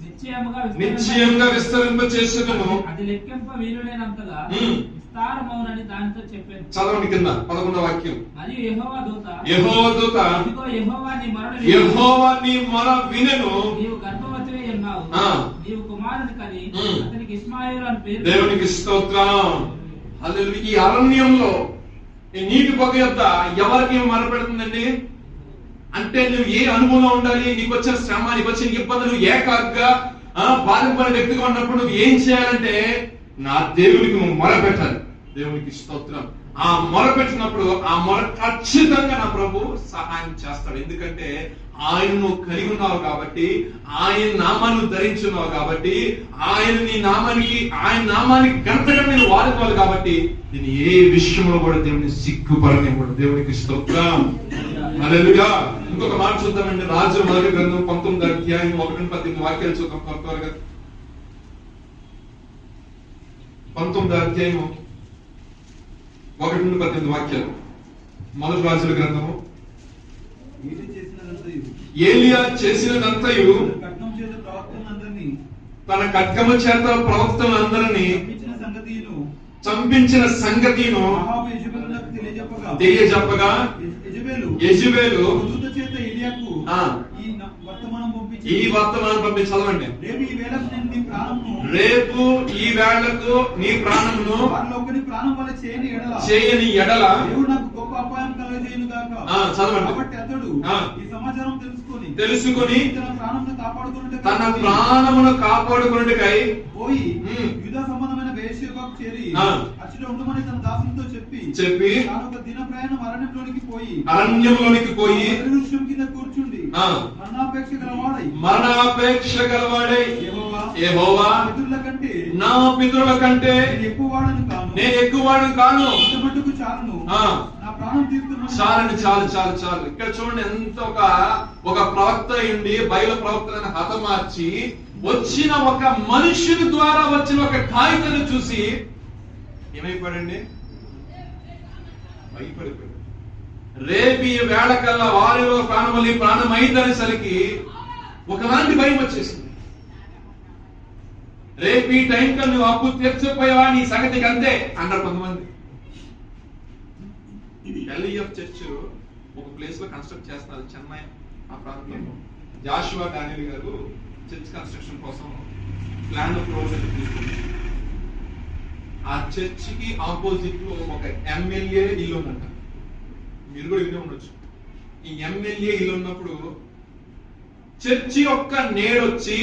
నిశ్చయముగా విస్తరింపచేసెదను, అది లెక్కింప వీలులేనంతగా విస్తారమవునని దానితో చెప్పాను. చదవండి కింద 11వ వాక్యం. మరియు యెహోవా దూత ఇదిగో యెహోవా నీ మొర వినెను, నీవు గర్భవతివై ఉన్నావు, నీవు కుమారుని కని అతనికి ఇష్మాయేలు అని పేరు. దేవునికి స్తోత్రం. హల్లెలూయా. ఈ అరణ్యంలో ఈ నీటి పొగ యొద్ద ఎవరికి మొరపెడుతుందండి? అంటే నువ్వు ఏ అనుభవంలో ఉండాలి? నీకు వచ్చిన శ్రమ, నీకు వచ్చిన ఇబ్బందులు, ఏకాగ్గా బాధపడిన వ్యక్తిగా ఉన్నప్పుడు నువ్వు ఏం చేయాలంటే నా దేవునికి నువ్వు మొరపెట్టాలి. దేవునికి స్తోత్రం. ఆ మొరపెట్టినప్పుడు ఆ మొర ఖచ్చితంగా నా ప్రభు సహాయం చేస్తాడు. ఎందుకంటే ఆయన నువ్వు కలిగి ఉన్నావు కాబట్టి, ఆయన నామాన్ని ధరించున్నావు కాబట్టి, ఆయన నామానికి గంటగా నేను వాడుకోవాలి కాబట్టి నేను ఏ విషయంలో కూడా దేవుని సిగ్గుపడనివ్వడు. దేవునికి స్తోత్రం. హల్లెలూయా. ఇంకొక మాట చూద్దామండి. రాజు మొదటి గ్రంథం 19వ అధ్యాయం 1-18 వాక్యాలు చూద్దాం. త్వరగా 19వ అధ్యాయం 1-18 వాక్యాలు. మొదటి రాజుల గ్రంథము. ఏలియా చేసినదంతయు తన ఖడ్గము చేత ప్రవక్తలందరినీ చంపించిన సంగతిను తెలియజెప్పగా యెజెబెలు ఈ వర్తమానం పంపించి చదవండి. రేపు ఈ వేళకు నీ ప్రాణమును చేయని ఎడల తెలుసుకొని తన ప్రాణమును కాపాడుకున్నట్టుకై పోయి యూదా సంబంధమైన వేశ్యకు చేరి అచ్చట ఉండమని తన దాసునితో చెప్పి తాను ఒక దిన ప్రయాణం అరణ్యంలోనికి పోయి వృక్షం కింద కూర్చుండి మరణాపేక్ష గలవాడై యెహోవా నా పితరుల కంటే నేను ఎక్కువవాడను కాను. చాలు. ఇక్కడ చూడండి, ఎంత ఒక ప్రవక్త అయ్యుండి బయలు ప్రవక్తలను హతమార్చి వచ్చిన ఒక మనుషుని ద్వారా వచ్చిన ఒక కాగితాన్ని చూసి ఏమైపోయాడండి? భయపడిపోయాడు. రేపు ఈ వేళకల్లా వారిలో ప్రాణం అయితనేసరికి ఒకలాంటి భయం వచ్చేసింది. రేపు ఈ టైం కన్నా నువ్వు అప్పు తీర్చకపోయావా నీ సంగతికి అంతే అన్నారు కొంతమంది. ఎల్ఈఎఫ్ చర్చ్ ఒక ప్లేస్ లో కన్స్ట్రక్ట్ చేస్తున్నారు, చెన్నై ఆ ప్రాంతంలో. జాషువా డానియల్ గారు చర్చ్ కన్స్ట్రక్షన్ కోసం ప్లాన్ అప్రూవల్ తీసుకున్నారు. ఆ చర్చికి ఆపోజిట్ లో ఒక ఎమ్మెల్యే ఇల్లు ఉందంట. మీరు కూడా వినే ఉండొచ్చు. ఈ ఎమ్మెల్యే ఇల్లు ఉన్నప్పుడు చర్చి యొక్క నేడొచ్చి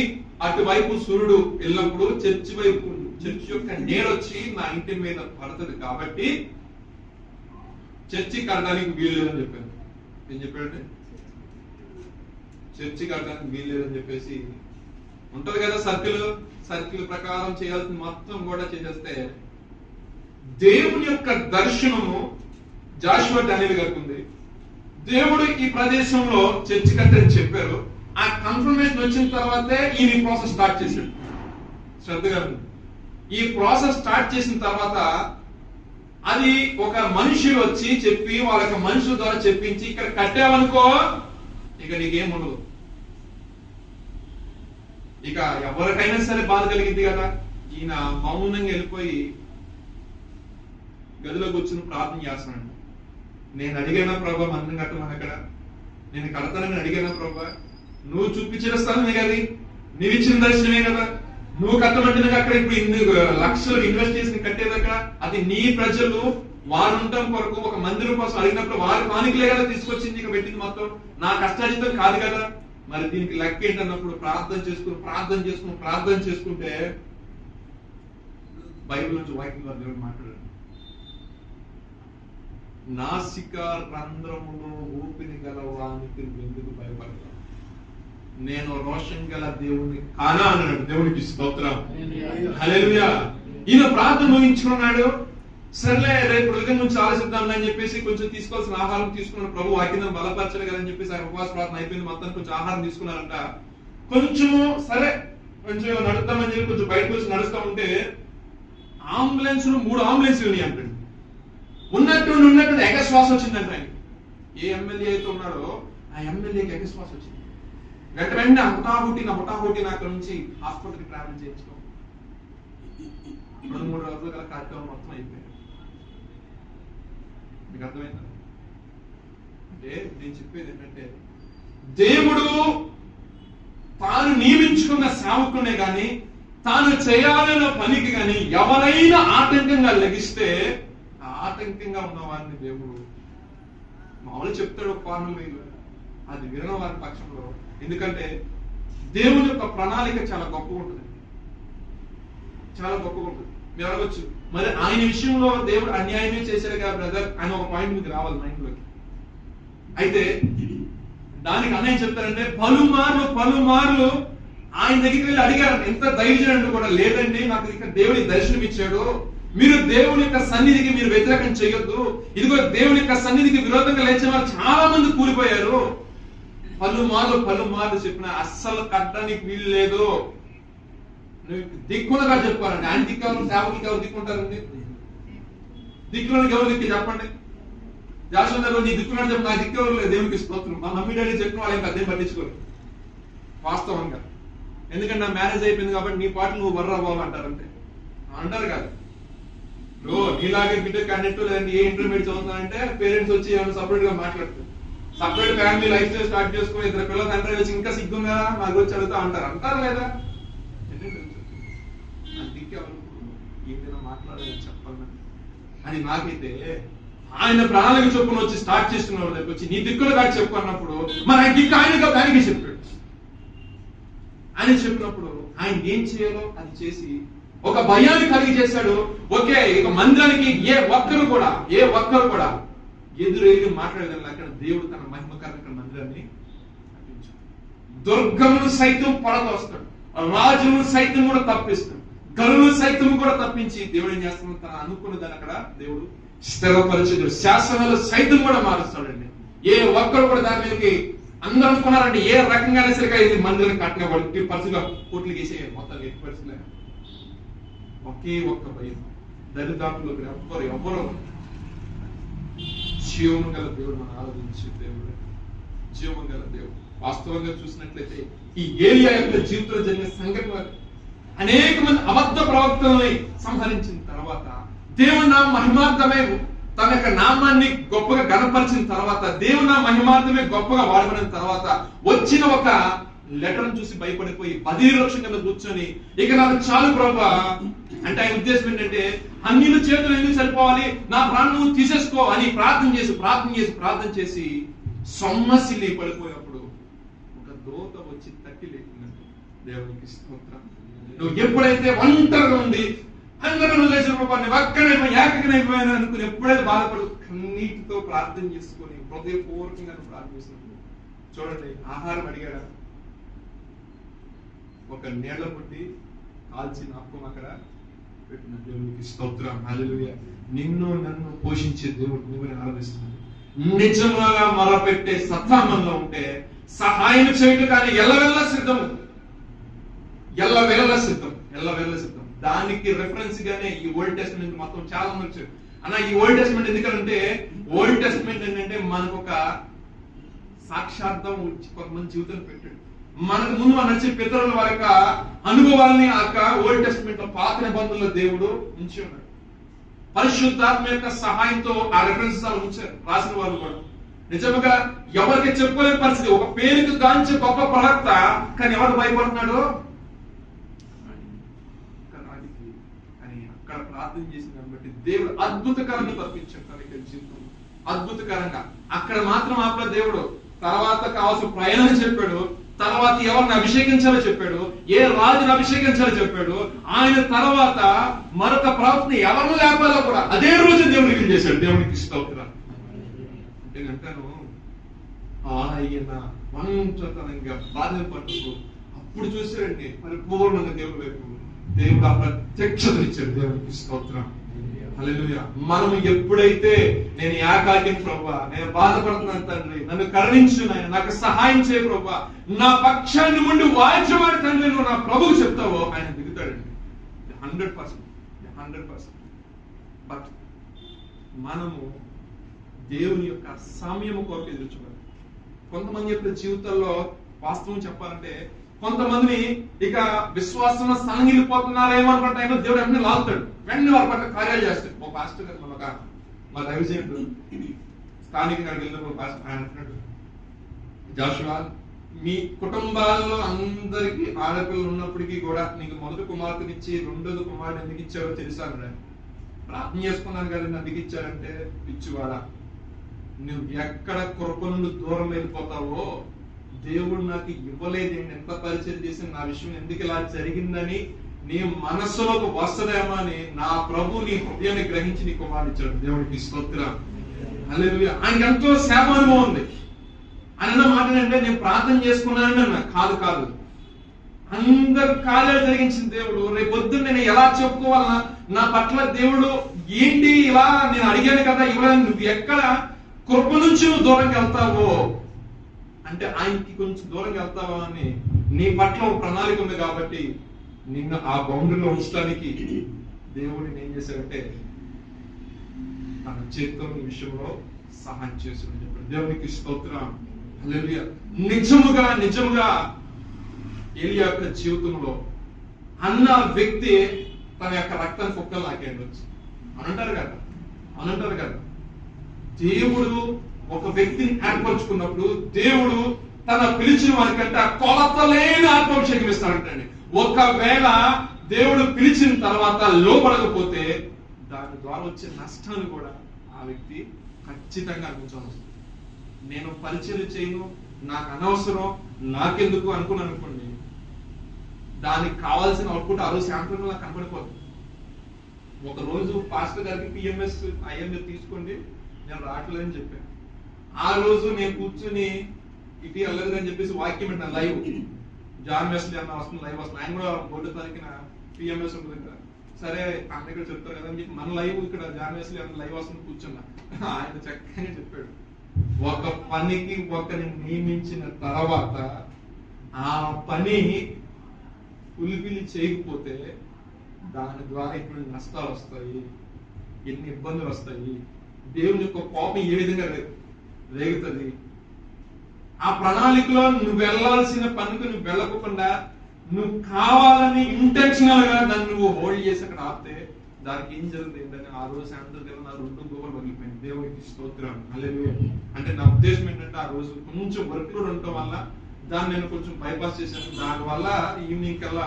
అటువైపు సూర్యుడు వెళ్ళినప్పుడు చర్చి యొక్క నేడొచ్చి నా ఇంటి మీద పడుతుంది కాబట్టి చర్చి కట్టడానికి వీల్లేదని చెప్పాను. ఏం చెప్పాడంటే చర్చి కట్టడానికి వీల్లేదని చెప్పేసి ఉంటది కదా సర్కిల్ ప్రకారం చేయాల్సిన మొత్తం కూడా చేసేస్తే దేవుని యొక్క దర్శనము జాషువా డానియల్ గారికి ఉంది. దేవుడు ఈ ప్రదేశంలో చర్చి కట్టని చెప్పారు. ఆ కన్ఫర్మేషన్ వచ్చిన తర్వాతే ఈయన ప్రాసెస్ స్టార్ట్ చేశాడు. శ్రద్ధగా ఈ ప్రాసెస్ స్టార్ట్ చేసిన తర్వాత అది ఒక మనిషి వచ్చి చెప్పి వాళ్ళకి మనుషుల ద్వారా చెప్పించి ఇక్కడ కట్టావనుకో ఇక నీకేం ఉండదు. ఇక ఎవరికైనా సరే బాధ కలిగింది కదా. ఈయన మౌనంగా వెళ్ళిపోయి గదిలో కూర్చుని ప్రార్థన చేస్తున్నాడు. నేను అడిగానా ప్రభా మందిరం కట్టమని? అక్కడ నేను కడతానని అడిగానా ప్రభా? నువ్వు చూపించిన స్థలమే కదా, నువ్వు ఇచ్చిన దర్శనమే కదా, నువ్వు కట్టమంటే అక్కడ ఇప్పుడు ఇన్ని లక్షలు ఇన్వెస్ట్ చేసి కట్టేది అక్కడ. అది నీ ప్రజలు వారుంటం కొరకు ఒక మందిరం కోసం అడిగినప్పుడు వారి కానుకలే కదా తీసుకొచ్చింది, ఇక పెట్టింది మొత్తం నా కష్టాజితం కాదు కదా. మరి దీనికి లెక్క ఏంటన్నప్పుడు ప్రార్థన చేసుకుంటే బైబిల్ నుంచి వాక్యం ద్వారా దేవుడు మాట్లాడారు. నాసిక రంధ్రములో ఊపిరి గలవానికి ఎందుకు భయపడతాను? నేను రోషం గల దేవుని కానా అన్నాడు. దేవునికి స్తోత్రం. హల్లెలూయా. ఈయన ప్రార్థన ముగించుకున్నాడు. సర్లే రేపు ఉదయం నుంచి ఆలోచిద్దాం అని చెప్పేసి కొంచెం తీసుకోవాల్సిన ఆహారం తీసుకున్నాడు. ప్రభు వాక్యం బలపరచలే కదని చెప్పేసి ఆయన ఉపవాస ప్రార్థన అయిపోయింది. మొత్తం కొంచెం ఆహారం తీసుకున్నారంట. కొంచెము సరే కొంచెం నడుద్దామని చెప్పి కొంచెం బయటకు వచ్చి నడుస్తూ ఉంటే అంబులెన్స్లు 3 అంబులెన్స్లు ఉన్నాయి అంటండి. ఉన్నట్టు ఎగశ్వాస వచ్చిందంట ఆయన. ఏ ఎమ్మెల్యే అయితే ఉన్నాడో ఆ ఎమ్మెల్యేకి ఎగశ్వాస వచ్చింది. వెంటనే హుటాహుటిన అక్కడ నుంచి హాస్పిటల్కి ట్రావెల్ చేయించుకో. 2-3 రోజుల గల కార్యక్రమం మొత్తం అయిపోయింది. మీకు అర్థమైందా? అంటే నేను చెప్పేది ఏంటంటే దేవుడు తాను నియమించుకున్న సేవకునే గాని తాను చేయాలన్న పనికి గాని ఎవరైనా ఆటంకంగా లెగిస్తే ఆటంకంగా ఉన్న వారిని దేవుడు మామూలు చెప్తాడు. ఒక ఫార్ములా అది వినని వారి పక్షంలో, ఎందుకంటే దేవుని యొక్క ప్రణాళిక చాలా గొప్పగా ఉంటుంది, చాలా గొప్పగా ఉంటుంది. మీరు అడగచ్చు, మరి ఆయన విషయంలో దేవుడు అన్యాయమే చేశాడు కదా బ్రదర్ అని ఒక పాయింట్ మీకు రావాలి మైండ్ లోకి. అయితే దానికి అన్నయ్య చెప్తారంటే పలుమార్లు ఆయన దగ్గరికి వెళ్ళి అడిగారు, ఎంత ధైర్యం కూడా లేదండి, నాకు ఇక్కడ దేవుడి దర్శనం ఇచ్చాడు, మీరు దేవుని యొక్క సన్నిధికి మీరు వ్యతిరేకం చేయొద్దు, ఇదిగో దేవుని యొక్క సన్నిధికి విరోధంగా లేచిన వారు చాలా మంది కూలిపోయారు. పలుమార్లు చెప్పిన అస్సలు కట్టడానికి వీలు లేదు. దిక్కునగా చెప్పుకోవాలండి. ఆయన దిక్కు సేవకులకి ఎవరు దిక్కుంటారండి? దిక్కులోనికి ఎవరు దిక్కు చెప్పండి. జాషువా నీ దిక్కున్నాడు చెప్పి, నా దిక్కు ఎవరు లేదు, దేవునికి స్తోత్రం. మా మమ్మీ డాడీ చెప్పిన వాళ్ళు ఇంకా అదేం పట్టించుకోరు వాస్తవంగా. ఎందుకంటే నా మ్యారేజ్ అయిపోయింది కాబట్టి నీ పాటలు నువ్వు బర్రా బాబు అంటారంటే అంటారు కాదు. నీలాగే బిడ్డకి అన్నట్టు లేదంటే ఏ ఇంటర్మీడియట్ చదువుతానంటే పేరెంట్స్ వచ్చి ఏమైనా సపరేట్ గా మాట్లాడుతారు. Separate family life style start చేసుకుని ఇద్దరు పిల్లలు తండ్రి వచ్చి ఇంకా సిగ్గుందా మాకు వచ్చి అడుగుతా అంటారు లేదా? ఏదైనా మాట్లాడాలని చెప్పాలి అని నాకైతే ఆయన ప్రణాళిక చొప్పున వచ్చి స్టార్ట్ చేసుకున్న వాళ్ళ దగ్గర వచ్చి నీ దిక్కులు కాదు చెప్పుకున్నప్పుడు మరి ఆయన దిక్కు ఆయన దానికే చెప్పాడు. ఆయన చెప్పినప్పుడు ఆయన ఏం చేయాలో అది చేసి ఒక భయాన్ని కలిగి చేశాడు. ఓకే, ఇక మందిరానికి ఏ ఒక్కరు కూడా ఎదురేది మాట్లాడేదాన్ని అక్కడ దేవుడు తన మహిమకరణ మందిరాన్ని దుర్గమును సైతం పడదోస్తాడు, రాజును సైతం కూడా తప్పిస్తాడు, గనులు సైతం కూడా తప్పించి దేవుడు ఏం చేస్తున్నాడు, తన అనుకున్న దాన్ని అక్కడ దేవుడు స్థిరపరిచాడు. శాసనాలు సైతం కూడా మారుస్తాడండి. ఏ ఒక్కరు కూడా దాని మీదకి అందరూ అనుకున్నారంటే ఏ రకంగా సరిగా ఇది మందిరం కట్టినవాడు పరుసుగా కోట్లు గీసేయాలి మొత్తం ఎట్టి పరిస్థితులు. ఒకే ఒక్క భయం, దరిదాపులకు ఎవ్వరు జీవం గల దేవుడు మనం ఆరాధించే దేవుడు, జీవం గల దేవుడు. వాస్తవంగా చూసినట్లయితే ఈ ఏలియా యొక్క జీవితంలో జరిగిన సంఘటన అనేక మంది అబద్ధ ప్రవక్తల్ని సంహరించిన తర్వాత దేవుని నామ మహిమార్థమే తన యొక్క నామాన్ని గొప్పగా గణపరిచిన తర్వాత దేవుని నామ మహిమార్థమే గొప్పగా వాడబడిన తర్వాత వచ్చిన ఒక లెటర్ చూసి భయపడిపోయి 10 లక్షల కింద కూర్చొని ఇక నాకు చాలు ప్రభా అంటే ఆయన ఉద్దేశం ఏంటంటే అన్నిల చేతులు ఎందుకు సరిపోవాలి, నా ప్రాణం నువ్వు తీసేసుకో అని ప్రార్థన చేసి సొమ్మసిల్లి పడిపోయినప్పుడు ఒక దూత వచ్చి తట్టి లేకుందంటే దేవునికి స్తోత్రం. నువ్వు ఎప్పుడైతే ఒంటరిగా ఉంది అందరూ లేచిన ప్రభావాన్ని ఒక్కడైపోయి ఏకైపోయాను అనుకుని ఎప్పుడైతే బాధపడు కన్నీటితో ప్రార్థన చేసుకొని హృదయపూర్వకంగా ప్రార్థిస్తున్నప్పుడు చూడండి, ఆహారం అడిగాడా, ఒక నీళ్ల పుట్టి కాల్చిన అప్పం అక్కడ పెట్టిన దేవునికి స్తోత్రం. హల్లెలూయా. నిన్ను నన్ను పోషించే దేవుడు నువ్వుని ఆరాధిస్తున్నాడు. నిజంగా మొరపెట్టే సత్తా మనలో ఉంటే సహాయం చేయడం కానీ ఎల్లవెల్ల సిద్ధం. దానికి రెఫరెన్స్ గానే ఈ ఓల్డ్ టెస్ట్మెంట్ మొత్తం చాలా మంది అన్న ఈ ఓల్డ్ టెస్ట్మెంట్ ఎందుకంటే ఓల్డ్ టెస్ట్మెంట్ ఏంటంటే మనకు ఒక సాక్షార్థం కొంతమంది జీవితం పెట్టాడు. మనకు ముందు నడిచే పితరుల వారి యొక్క అనుభవాలని ఆ ఓల్డ్ టెస్ట్మెంట్ లో పాత నిబంధనలో దేవుడు ఉంచి ఉన్నాడు. పరిశుద్ధాత్మ యొక్క సహాయంతో ఆ రెఫరెన్సెస్ ఉంచారు రాసిన వాళ్ళు కూడా. నిజంగా ఎవరికి చెప్పుకోలేని పరిస్థితి, ఒక పేరుకు గాంచే గొప్ప ప్రవక్త కానీ ఎవరు భయపడుతున్నాడు అని అక్కడ ప్రార్థన చేసిన దాన్ని బట్టి దేవుడు అద్భుతకరంగా తప్పించాడు తన జీవితం. అద్భుతకరంగా అక్కడ మాత్రం ఆపల దేవుడు. తర్వాత కావాల్సిన ప్రయాణం చెప్పాడు, తర్వాత ఎవరిని అభిషేకించాలో చెప్పాడు, ఏ రాజుని అభిషేకించాలో చెప్పాడు. ఆయన తర్వాత మరొక ప్రవక్తని ఎవరిని లేపాలో కూడా అదే రోజు దేవుడు రివీల్ చేశాడు. దేవునికి స్తోత్రం. అంటే అంటాను ఆయన వంచతనంగా బాధ పట్టుకు అప్పుడు చూసాడండి పరిపూర్ణంగా దేవుడి వైపు దేవుడు ఆ ప్రత్యక్షత ఇచ్చాడు. దేవునికి స్తోత్రం. హల్లెలూయా. మనం ఎప్పుడైతే నేను ఏకాకిని ప్రభువా, నేను బాధపడుతున్నాను తండ్రి, నన్ను కరుణించు నాయన, నాకు సహాయం చేయ ప్రభువా, నా పక్షాన్ని ఉండి వాయిద్యమాడి తండ్రి నువ్వు నా ప్రభువు చెప్తావో ఆయన దిగుతాడండి 100%. బట్ మనము దేవుని యొక్క సమయం కొరకు ఎదురు చూడాలి. కొంతమంది యొక్క జీవితాల్లో వాస్తవం చెప్పాలంటే కొంతమందిని ఇక విశ్వాసంలో సన్నగిలిపోతున్నారేమో అనుకున్న టైంలో దేవుడు వెంటనే లాగుతాడు, వెంటనే వారి పట్ల కార్యాలు చేస్తాడు. మా పాస్టర్ గారు మా దైవజనుడు స్థానికంగా వెళ్ళినప్పుడు పాస్టర్ ఆయన అంటున్నాడు, జాషువా మీ కుటుంబాల్లో అందరికి ఆడపిల్లలు ఉన్నప్పటికీ కూడా నీకు మొదటి కుమార్తెనిచ్చి రెండోది కుమారుడు ఎందుకు ఇచ్చారో తెలుసా? ప్రార్థన చేసుకున్నాను కదా ఎందుకు ఇచ్చారంటే పిచ్చివాడా నువ్వు ఎక్కడ కృప నుండి దూరం వెళ్ళిపోతావో, దేవుడు నాకు ఇవ్వలేదు, నేను ఎంత పరిచయం చేసి నా విషయం ఎందుకు ఇలా జరిగిందని నీ మనస్సులోకి వస్తదేమో అని నా ప్రభు నీ హృదయాన్ని గ్రహించి నీ కుమారుడు ఇచ్చాడు. దేవుడికి స్తోత్రం. హల్లెలూయా. ఆయనకి ఎంతో సేవ అనుభవం ఉంది. ఆయన మాట అంటే నేను ప్రార్థన చేసుకున్నానని అన్నా, కాదు, అందరు కార్యాలు జరిగించిన దేవుడు. రేపు పొద్దున్న నేను ఎలా చెప్పుకోవాలన్నా, నా పట్ల దేవుడు ఏంటి ఇలా నేను అడిగాను కదా ఇవ్వడానికి, నువ్వు ఎక్కడ కృప నుంచి నువ్వు దూరంగా వెళ్తావో అంటే ఆయనకి కొంచెం దూరంగా వెళ్తావా అని నీ పట్ల ఒక ప్రణాళిక ఉంది కాబట్టి నిన్ను ఆ బౌండరీలో ఉంచడానికి దేవుడిని ఏం చేశాడంటే తన చేతితో ఈ విషయంలో సహాయం చేశాడని చెప్పాడు. దేవునికి స్తోత్రం. హల్లెలూయా. నిజముగా ఏలియా యొక్క జీవితంలో అన్న వ్యక్తి తన యొక్క రక్తాన్ని కుక్కలు నాకేండొచ్చు అని అంటారు కదా. దేవుడు ఒక వ్యక్తిని ఏర్పరచుకున్నప్పుడు దేవుడు తన పిలిచిన వారికంటే కొలతలేని ఆత్మాభిషేకం ఇస్తాడంటండి. ఒకవేళ దేవుడు పిలిచిన తర్వాత లోపడకపోతే దాని ద్వారా వచ్చే నష్టాన్ని కూడా ఆ వ్యక్తి ఖచ్చితంగా అనుభవించాల్సి వస్తుంది. నేను పరిచయం చేయను, నాకు అనవసరం, నాకెందుకు అనుకున్నాను అనుకోండి, దానికి కావాల్సిన అవుట్పుట్ ఆ రోజు శాంతంగా నాకు కనపడిపోతుంది. ఒక రోజు పాస్టర్ గారికి పిఎంఎస్ ఐఎంఎస్ తీసుకోండి, నేను రావట్లేదని చెప్పాను. ఆ రోజు నేను కూర్చుని ఇటీ వెళ్ళదు అని చెప్పేసి వాక్యం పెట్టిన లైవ్ జాన్ వెస్లీ అన్న వస్తుంది, లైవ్ వస్తుంది. ఆయన కూడా 1 తారీఖున పిఎంఎస్ ఉంటుంది కదా, సరే అన్న ఇక్కడ చెప్తారు కదా అని చెప్పి మన లైవ్ ఇక్కడ జాన్ వెస్లీ అన్న లైవ్ వస్తుంది కూర్చున్నా. ఆయన చక్కగా చెప్పాడు, ఒక పనికి ఒకరిని నియమించిన తర్వాత ఆ పని ఫుల్ఫిల్ చేయకపోతే దాని ద్వారా ఇప్పుడు నష్టాలు వస్తాయి, ఎన్ని ఇబ్బందులు వస్తాయి, దేవుని యొక్క కోపం ఏ విధంగా రేగుతుంది. ఆ ప్రణాళికలో నువ్వు వెళ్లాల్సిన పనికి నువ్వు వెళ్ళకుండా నువ్వు కావాలని ఇంటెన్షనల్ గా దాన్ని నువ్వు హోల్డ్ చేసి అక్కడ ఆపితే దానికి ఏం జరుగుతుంది ఏంటంటే ఆ రోజు సాయంత్రం నా 2 గోవలు వదిలిపోయింది. దేవునికి స్తోత్రం. హల్లెలూయా. అంటే నా ఉద్దేశం ఏంటంటే ఆ రోజు కొంచెం వర్క్ లోడ్ ఉండటం వల్ల దాన్ని నేను కొంచెం బైపాస్ చేశాను. దానివల్ల ఈవినింగ్ కల్లా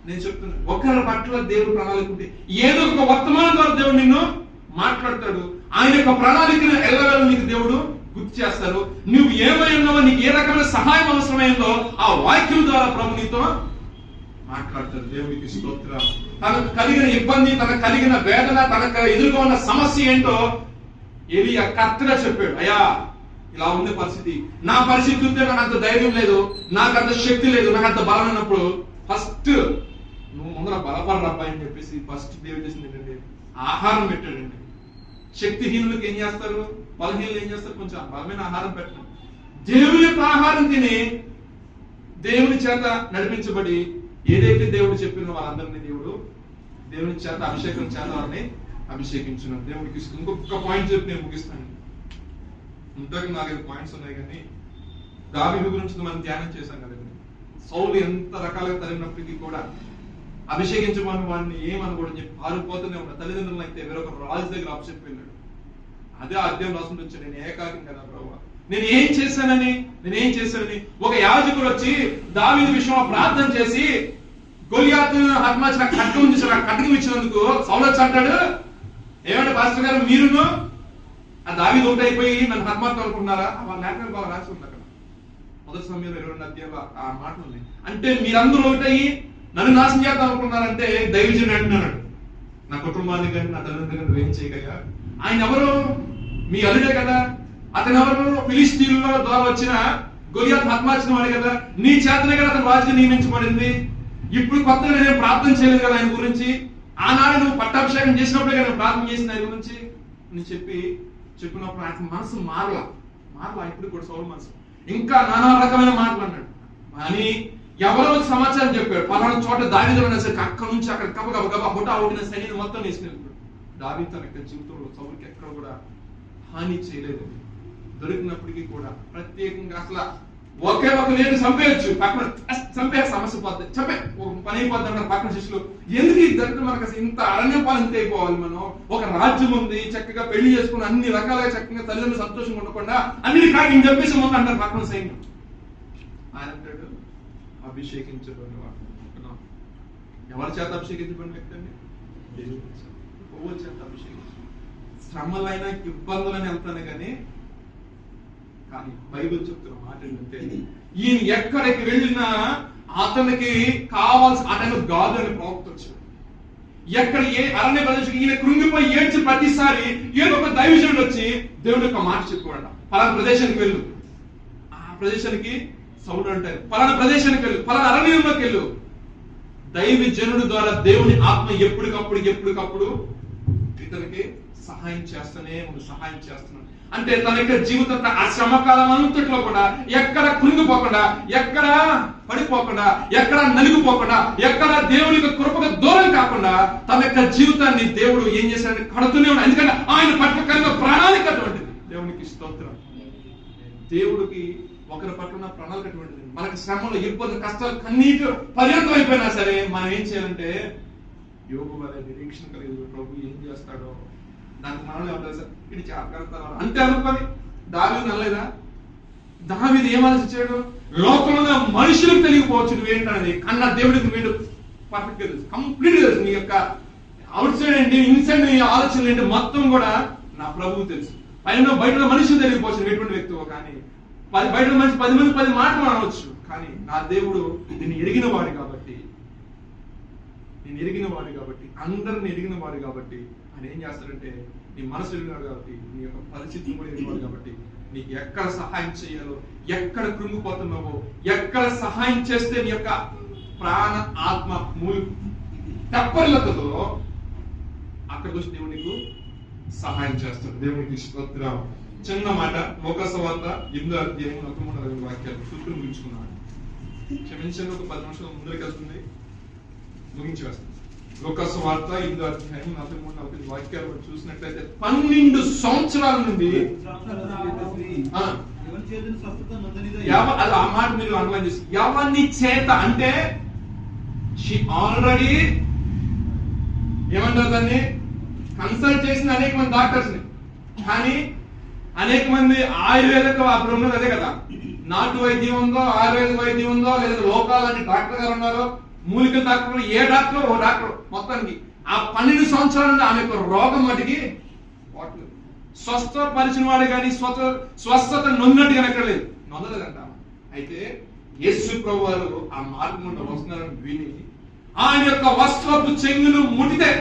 నేను చెప్తున్నాను, ఒకరి పట్ల దేవుడు ప్రణాళిక ఉంటే ఏదో ఒక వర్తమానం ద్వారా దేవుడు నిన్ను మాట్లాడతాడు. ఆయన యొక్క ప్రణాళికను ఎల్లవేళ నీకు దేవుడు గుర్తు చేస్తారు. నువ్వు ఏమై ఉన్నావో, నీకు ఏ రకమైన సహాయం అవసరమైందో ఆ వాక్యం ద్వారా ప్రభు నీతో మాట్లాడతాడు. దేవునికి స్తోత్రం. తనకు కలిగిన ఇబ్బంది, తనకు కలిగిన వేదన, తనకు ఎదురుగా ఉన్న సమస్య ఏంటో ఏలియా కరెక్ట్గా చెప్పాడు. అయ్యా ఇలా ఉంది పరిస్థితి, నా పరిస్థితి ఉంటే నాకు అంత ధైర్యం లేదు, నాకు అంత శక్తి లేదు, నాకు అంత బలమైనప్పుడు ఫస్ట్ నువ్వు ముందర బలపడరా అబ్బాయి అని చెప్పేసి ఫస్ట్ దేవుడు చేసింది ఏంటంటే ఆహారం పెట్టాడండి. శక్తిహీనులకు ఏం చేస్తారు, బలహీనులు ఏం చేస్తారు, కొంచెం బలమైన ఆహారం పెట్టడం. దేవుని యొక్క ఆహారం తిని దేవుని చేత నడిపించబడి ఏదైతే దేవుడు చెప్పిన వాళ్ళందరినీ దేవుని చేత అభిషేకం చేత వారిని అభిషేకించున్నాడు. దేవుడికి ఇంకొక పాయింట్ చెప్పి నేను ముగిస్తాను. ఇంతకు 4 పాయింట్స్ ఉన్నాయి, కానీ దావీదు గురించి మనం ధ్యానం చేశాం కదండి. సౌలు ఎంత రకాలుగా తరిగినప్పటికీ కూడా అభిషేకించమని వాడిని ఏమనకూడని చెప్పి పారిపోతూనే ఉన్న తల్లిదండ్రులను అయితే వేరొక రాజు దగ్గర అప్పచెప్పి వెళ్ళాడు. అదే అధ్యాయం రాసుకుంటూ వచ్చాడు, నేను ఏకాకి కదా ప్రభు, నేనేం చేశానని ఒక యాజకుడు వచ్చి దావీదు విషయంలో ప్రార్థన చేసి గొలియాతు హతమార్చిన ఖడ్గం ఖడ్గం ఇచ్చినందుకు సౌలు వచ్చి అంటాడు, ఏమంటే పాస్టర్ గారు మీరును ఆ దావీదు ఒకటి అయిపోయి నన్ను హతమార్చం అనుకుంటున్నారా? వాళ్ళ లేఖలు బాగా రాసి ఉంది అక్కడ 1 సమూయేలు 22 అధ్యాయంలో ఆ మాట ఉంది. అంటే మీరందరూ ఒకటయ్యి నన్ను నాశనం చేద్దాం అనుకున్నారంటే దైవజనుడు అంటున్నాడు, నా కుటుంబాన్ని కానీ నా తల్లిదండ్రులను ఏం చేయగలిగా? ఆయన ఎవరు? మీ అల్లుడే కదా. అతను ఎవరు? ఫిలిస్తీన్ల ద్వారా వచ్చిన గొలియాతు హతమార్చిన వాడు కదా. నీ చేతనే కదా అతను రాజుగా నియమించబడింది. ఇప్పుడు కొత్తగా నేను ప్రార్థన చేయలేదు కదా ఆయన గురించి. ఆనాడు నువ్వు పట్టాభిషేకం చేసినప్పుడే కదా ప్రార్థన చేసిన ఆయన గురించి నేను చెప్పినప్పుడు ఆయన మనసు మారలా ఇప్పుడు కూడా సౌలు మనసు ఇంకా నానా రకమైన మాటలు అన్నాడు. అని ఎవరో సమాచారం చెప్పాడు, పలానా చోట దావీదు సరికి అక్కడ నుంచి అక్కడ గబగబా హుటా హుటిన సైన్యం మొత్తం వేసుకెళ్ళాడు. దావీదు తన జీవితంలో సౌలుకి ఎక్కడ కూడా హాని చేయలేదు. దొరికినప్పటికీ కూడా ప్రత్యేకంగా అసలు ఒకే ఒక నేను చంపేయచ్చు, పక్కన చంపే సమస్య పోద్ది, చంపే పని అయిపోద్ది అన్నారు పక్కన శిష్యులు. ఎందుకు ఈ దరిద్రం మనకు అసలు ఇంత అరణ్యపాలు ఎంత అయిపోవాలి? మనం ఒక రాజ్యం ఉంది, చక్కగా పెళ్లి చేసుకుని అన్ని రకాలుగా చక్కగా తల్లిదండ్రులు సంతోషంగా ఉండకుండా అన్ని కాకి చెప్పేసి ముందు అంటారు పక్కన సైన్యం. ఆయన అంటాడు, అభిషేకించబడిన వాడు. ఎవరి చేత అభిషేకించబడిన వ్యక్తి అండి? దేవుడి చేత అభిషేకించు. శ్రమలైనా ఇబ్బందులని వెళ్తాను కానీ కానీ బైబిల్ చెప్తున్న మాట ఏంటంటే ఈయన ఎక్కడికి వెళ్ళినా అతనికి కావాల్సిన ఆ టైంలో గాదు అని ప్రవక్త వచ్చాడు. ఎక్కడ ఏ అరణ్య ప్రదేశం ఈయన కృంగిపోయి ఏడ్చి ప్రతిసారి ఏదో ఒక దైవజనుడు వచ్చి దేవుడి యొక్క మాట చెప్పుకోండి, పలానా ప్రదేశానికి వెళ్ళు, ఆ ప్రదేశానికి సౌండ్ అంటారు, పలానా ప్రదేశానికి వెళ్ళు, పలానా అరణ్యంలోకి వెళ్ళు. దైవజనుడు ద్వారా దేవుని ఆత్మ ఎప్పటికప్పుడు ఇతనికి సహాయం చేస్తున్నాడు. అంటే తన యొక్క జీవితం ఆ శ్రమకాలం అంతట్లో కూడా ఎక్కడ కృంగిపోకుండా, ఎక్కడ పడిపోకుండా, ఎక్కడ నలిగిపోకుండా, ఎక్కడ దేవుని యొక్క కృపకు దూరం కాకుండా తన యొక్క జీవితాన్ని దేవుడు ఏం చేశాడని కడుతూనే ఉన్నాడు. ఎందుకంటే ఆయన పట్ల కలిగిన ప్రణాళిక అటువంటిది. దేవునికి స్తోత్రం. దేవుడికి ఒకరి పట్ల ఉన్న ప్రణాళిక అటువంటిది. మనకి శ్రమలు, ఇబ్బందులు, కష్టాలు, కన్నీటి పర్యంతం అయిపోయినా సరే మనం ఏం చేయాలంటే యోగు వల్ల నిరీక్షణ కలిగి ప్రభు ఏం చేస్తాడో దానికి మనలో ఏమంటారు సార్, ఇది చేస్తారు అంటే అనుకోని. దావీదు అనలేదా? దావీదు ఏం ఆలోచించాడు? లోకంలో మనుషులకు తెలియకపోవచ్చు నువ్వేంటనేది, కన్నా దేవుడికి నువ్వేంటి పర్ఫెక్ట్ గా తెలుసు, కంప్లీట్ గా తెలుసు. నీ యొక్క అవుట్ సైడ్ ఏంటి, ఇన్సైడ్ నీ ఆలోచనలు ఏంటి మొత్తం కూడా నా ప్రభువు తెలుసు. పైన బయట మనుషులు తెలియకపోవచ్చు ఎటువంటి వ్యక్తివో, కానీ బయట మనిషి 10 మంది 10 మాటలు అనవచ్చు, కానీ నా దేవుడు నిన్ను ఎరిగిన వాడు కాబట్టి, అందరిని ఎరిగిన వాడు కాబట్టి ఆయన ఏం చేస్తాడంటే నీ మనసు ఎరిగినాడు కాబట్టి, నీ యొక్క పరిస్థితిని కూడా ఎరిగినాడు కాబట్టి నీకు ఎక్కడ సహాయం చేయాలో, ఎక్కడ కృంగిపోతున్నావో, ఎక్కడ సహాయం చేస్తే నీ యొక్క ప్రాణ ఆత్మ తెప్పరిల్లుతుందో అక్కడికి వచ్చి దేవుడు నీకు సహాయం చేస్తాడు. దేవునికి స్తోత్రం. చిన్న మాట, లోకాసు వార్త 8వ అధ్యాయం 13 వాక్యాలు సూత్రం ముగించుకున్నాడు. క్షమించండి, ఒక 10 నిమిషాలు ముందరికి వెళ్తుంది, ముగించి వేస్తుంది. లోకాసు వార్త 8వ అధ్యాయం 13 వాక్యాలు చూసినట్లయితే 12 సంవత్సరాల నుండి ఆ మాట మీరు అనుభవం చేసి ఎవరిని చేత అంటే షీ ఆల్రెడీ ఏమంటారు దాన్ని కన్సల్ట్ చేసిన అనేక మంది డాక్టర్స్ ని, కానీ అనేక మంది ఆయుర్వేదకు అప్పుడు ఉన్నది అదే కదా, నాటు వైద్యం ఉందో, ఆయుర్వేద వైద్యం ఉందో, లేదా లోకాలని డాక్టర్ గారు ఉన్నారు, మూలిక డాక్టర్, ఏ డాక్టర్ ఓ డాక్టర్. మొత్తానికి ఆ 12 సంవత్సరాల నుండి ఆమె యొక్క రోగం మటుకి స్వస్థపరిచిన వాడు కానీ స్వస్థత నొందినట్టు కానీ ఎక్కడ లేదు, నొందలేదంట. అయితే యేసు ప్రభు వారు ఆ మార్గం గుండా వస్తున్నారని విని ఆయన యొక్క వస్త్రపు చెంగును ముట్టితే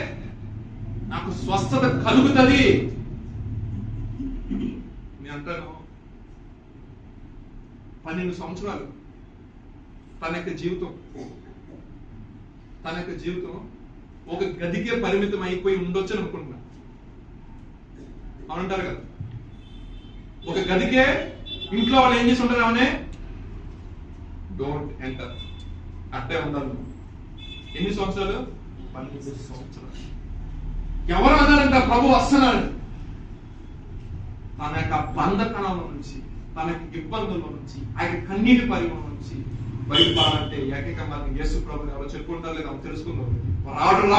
నాకు స్వస్థత కలుగుతుంది. నేను అంటాను 12 సంవత్సరాలు తన యొక్క జీవితం ఒక గదికే పరిమితం అయిపోయి ఉండొచ్చు అని అనుకుంటున్నా. అవునంటారు కదా, ఒక గదికే ఇంట్లో వాళ్ళు ఏం చేసి ఉంటారు, అవనే డోంట్ ఎంటర్, అట్టే ఉండాలి. ఎన్ని సంవత్సరాలు? 12 సంవత్సరాలు. ఎవరు అన్నారంట ప్రభు వస్తున్నాడు. తన యొక్క బంధకణాల నుంచి, తన యొక్క ఇబ్బందుల నుంచి, ఆ యొక్క కన్నీటి పరిమాణం నుంచి బయటపడాలంటే ఏకైక మార్గం యేసు ప్రభు ఎవరో చెప్పుకుంటారు లేదా తెలుసుకుందాం. రావడం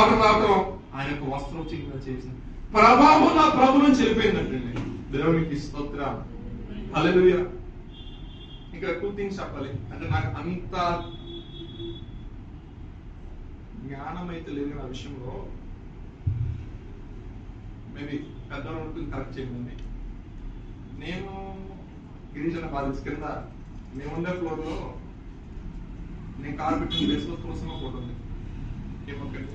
ఆయన యొక్క వస్త్రం చిన్న చేసిన ప్రభావం నా ప్రభు నుంచి వెళ్ళిపోయిందంటే దేవునికి స్తోత్రం. హల్లెలూయా. ఇక్కడ 2 థింగ్స్ చెప్పాలి. అంటే నాకు అంత జ్ఞానం అయితే లేదు నా విషయంలో, మేబీ పెద్దవాళ్ళు కరెక్ట్ చేయండి. నేను గిరిజన బాధిత కింద మేముండే ఫ్లోర్ లో నేను కారు పెట్టిన ప్లేస్ లో తులసమ్మ ఫోటో ఉంది. ఏమొక్కండి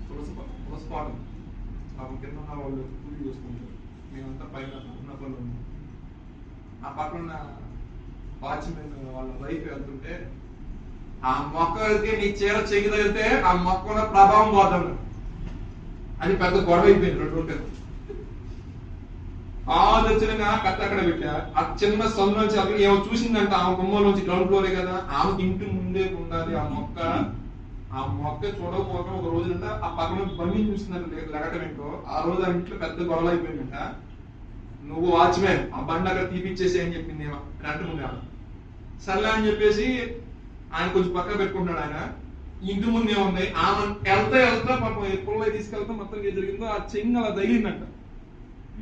తులసపాటం కింద ఉన్న వాళ్ళు పూజ చూసుకుంటారు, మేమంతా పైన ఉన్న పనులు ఉన్నాం. ఆ పక్కన వాచ్మెన్ వాళ్ళ వైఫ్ వెళ్తుంటే ఆ మొక్కకి నీ చీర చెంగి తగిలితే ఆ మొక్క ఉన్న ప్రభావం పోతాడు. అది పెద్ద గొడవ అయిపోయింది 2 రోజులు. ఆలోచనగా కత్తి అక్కడ పెట్టా. ఆ చిన్న సొంత నుంచి ఏమో చూసిందంట, ఆమె గుమ్మలోంచి గ్రౌండ్ ఫ్లోరే కదా, ఆమెకి ఇంటి ముందే ఉండాలి ఆ మొక్క. ఆ మొక్క చూడకపోవడం ఒక రోజు అంట ఆ పక్కన బండి చూసిందంట లెగటం ఏంటో. ఆ రోజు ఆ ఇంట్లో పెద్ద గొడవ అయిపోయిందంట. నువ్వు వాచ్మెన్ ఆ బండి అక్కడ తీపిచ్చేసి అని చెప్పింది అంటుకుంది ఆమె. సర్లే అని చెప్పేసి ఆయన కొంచెం పక్క పెట్టుకుంటున్నాడు. ఆయన ఇంటి ముందే ఉంది. ఆమె వెళ్తా పాపం ఎప్పుడు తీసుకెళ్తా మొత్తం ఏం జరిగిందో ఆ చెంగు అలా తగిలిందంట.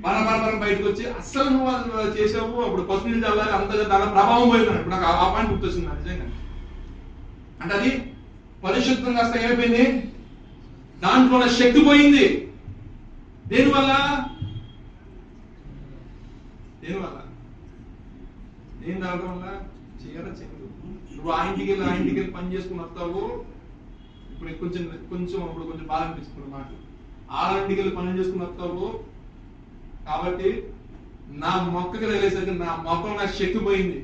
బరబరం బయటకు వచ్చి అస్సలు నువ్వు అది చేసావు, అప్పుడు పసుపు నీళ్ళు చల్లాలి, అంత దాని ప్రభావం పోయింది. ఇప్పుడు నాకు ఆ పాయింట్ గుర్తొచ్చింది నిజంగా. అంటే అది పరిశుద్ధం కాస్త ఏమైపోయింది, దాంట్లో శక్తి పోయింది. దేనివల్ల ఏం తాగడం వల్ల చేయరా చేయదు. నువ్వు ఆ ఇంటికి వెళ్ళి పని చేసుకుని వస్తావు. ఇప్పుడు కొంచెం బాధ అనిపిస్తుంది మాట. ఆ ఇంటికి వెళ్ళి పని చేసుకుని వస్తావు కాబట్టి నా మొక్కకి వెళ్ళేసరికి నా మొక్కలో నాకు శక్తి పోయింది.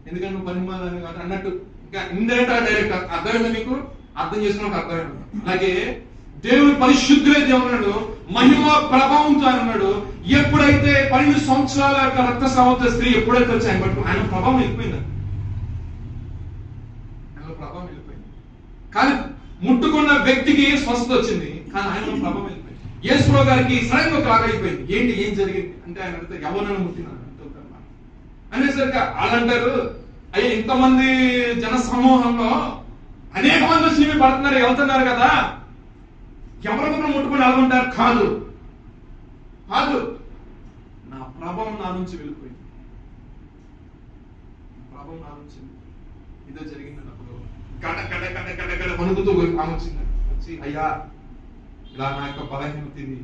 ఎందుకంటే నువ్వు పని మాదని అన్నట్టు ఇంకా ఇండైరెక్ట్ డైరెక్ట్ అర్థమైందా మీకు? అర్థం చేసుకున్నట్టు అర్థమైంది. అలాగే దేవుడు పరిశుద్ధులే దేవుడు, మహిమ ప్రభావంతో ఆయన ఉన్నాడు. ఎప్పుడైతే 12 సంవత్సరాల రక్తస్రావంతో స్త్రీ ఎప్పుడైతే వచ్చి ఆయన పట్టు ఆయన ప్రభావం వెళ్ళిపోయింది. కానీ ముట్టుకున్న వ్యక్తికి స్వస్థత వచ్చింది, కానీ ఆయన ప్రభావం వెళ్ళిపోయింది. యేసుప్రభువు గారికి సడన్గా ఒక లాగా అయిపోయింది. ఏం జరిగింది అంటే ఆయన అడిగితే ఎవరన్నా ముట్టినాడు అనేసరికి వాళ్ళు అంటారు, అయ్యా ఇంతమంది జన సమూహంలో అనేక మంది వచ్చి పడుతున్నారు వెళ్తున్నారు కదా, ఎవరికొకరు ముట్టుకుని వెళ్ళమంటారు? కాదు, నా ప్రభావం నా నుంచి వెళ్ళిపోయింది. ప్రభావం నా నుంచి ఇదో జరిగింది అన్నప్పుడు గడ్డ వణుకుతూ ఆమె వచ్చింది. వచ్చి అయ్యా ఇలా నా యొక్క బలహీనత ఇది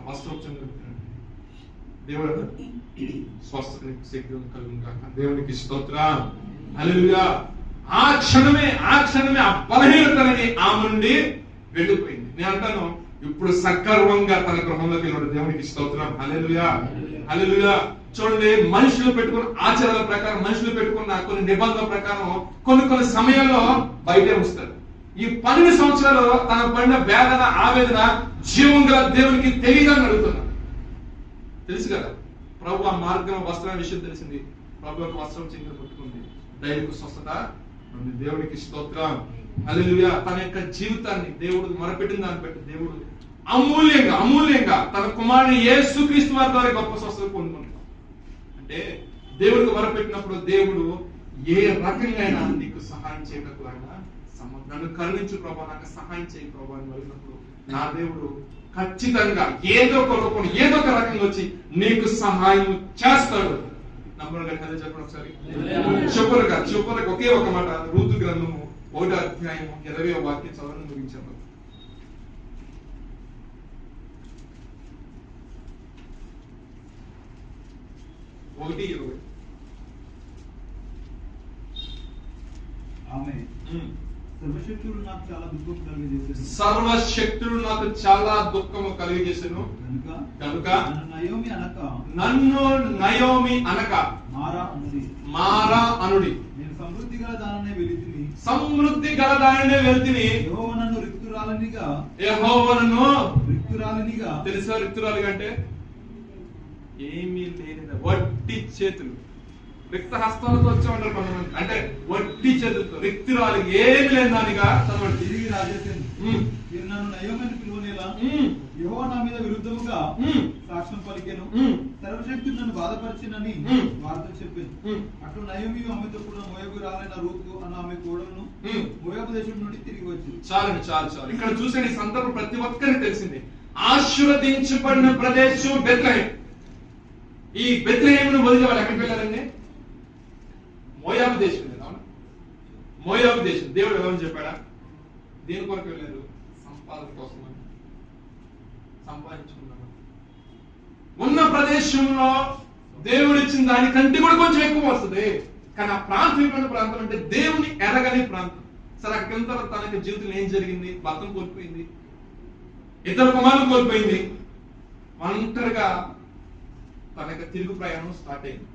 వస్త్రోపచం దేవుడు స్వస్థత శక్తి కలుగును గాక. దేవునికి స్తోత్రం. హల్లెలూయా. ఆ క్షణమే ఆ బలహీనత అనేది ఆమె నుండి వెళ్ళిపోయింది. నేను అంటాను ఇప్పుడు సగర్వంగా తన గృహంలోకి వెళ్ళాడు. దేవునికి స్తోత్రం. హల్లెలూయా. చూడండి, మనుషులు పెట్టుకున్న ఆచారాల ప్రకారం, మనుషులు పెట్టుకున్న కొన్ని నిబంధనల ప్రకారం కొన్ని సమయాల్లో బయటే వస్తారు. ఈ 12 సంవత్సరాలు తన పడిన వేదన ఆవేదన జీవం గల దేవునికి తెలియదని అడుగుతున్నాడు. తెలుసు కదా, ప్రభు ఆ మార్గం వస్త్రం విషయం తెలిసింది. ప్రభు యొక్క వస్త్రం చింతలు పట్టుకుంది, దైవిక స్వస్థత ఉంది. దేవునికి స్తోత్రం. హల్లెలూయా. తన యొక్క జీవితాన్ని దేవుడు మొరపెట్టిన దాన్ని బట్టి దేవుడు అమూల్యంగా తన కుమారుని యేసుక్రీస్తు వారి ద్వారా గొప్ప స్వస్థత పొందుకున్నాడు. అంటే దేవుడికి మొరపెట్టినప్పుడు దేవుడు ఏ రకంగా అయినా నీకు సహాయం చేయటకు ఆయన నన్ను కరుణించు ప్రభా, నాకు సహాయం చేయ ప్రభా అని అడిగినప్పుడు నా దేవుడు ఖచ్చితంగా ఏదో ఒక రకంగా వచ్చి నీకు సహాయం చేస్తాడు. నంబర్ కదా చెప్పండి ఒకసారి. చివరగా ఒకే ఒక మాట, రూతు గ్రంథము 1వ అధ్యాయం 20వ వాక్యం చదవని ముగించాము. సర్వశక్తుడు నాకు చాలా దుఃఖము కలిగజేసెను కనుక నన్ను నయోమి అనక మారా అనుడి. నేను సమృద్ధి గల దానినే వెళ్తిని. యెహోవా నన్ను రిక్తురాలినిగా తెలుసా? రిక్తురాలిగా అంటే ఏమీ లేని వట్టి చేతులు, రిక్త హస్తాలతో వచ్చి ఉంటారు కొంతమంది. అంటే వట్టి చేతులతో రిక్తురాలి ఏమి లేని దానిగా తిరిగి రాజేసింది. నన్ను నయోమి పిలువనేలా యెహోవా నా మీద విరుద్ధముగా సాక్ష్యం పలికెను. సర్వశక్తుడు నన్ను బాధపరిచినని వారితో చెప్పాను. అట్లు నయోమి ఆమెతో కూడా మోయాబు రాలైన రూతు అన్న ఆమె కోడలను మోయాబు దేశం నుండి తిరిగి వచ్చింది. చాలు. ఇక్కడ చూసే ఈ సందర్భం ప్రతి ఒక్కరికి తెలిసింది. ఆశీర్వదించబడిన ప్రదేశం బెత్లెహేం. ఈ బెత్లెహేమును వదిలి వాళ్ళు ఎక్కడికి వెళ్ళారండి? మోయాబు దేశం. మోయాబు దేశం. దేవుడు ఎవరని చెప్పాడా? దేని కొరకు వెళ్ళారు? సంపాదన కోసం, సంపాదించుకున్నాను. ఉన్న ప్రదేశంలో దేవుడు ఇచ్చిన దానికంటే కూడా కొంచెం ఎక్కువ వస్తుంది. కానీ ఆ ప్రాంతం ఎటువంటి ప్రాంతం అంటే దేవుని ఎరగని ప్రాంతం. సరే, అక్కడికి వెళ్ళిన తర్వాత తన యొక్క జీవితంలో ఏం జరిగింది? భర్తను కోల్పోయింది, 2 కుమారులు కోల్పోయింది, ఒంటరిగా తన యొక్క తిరుగు ప్రయాణం స్టార్ట్ అయింది.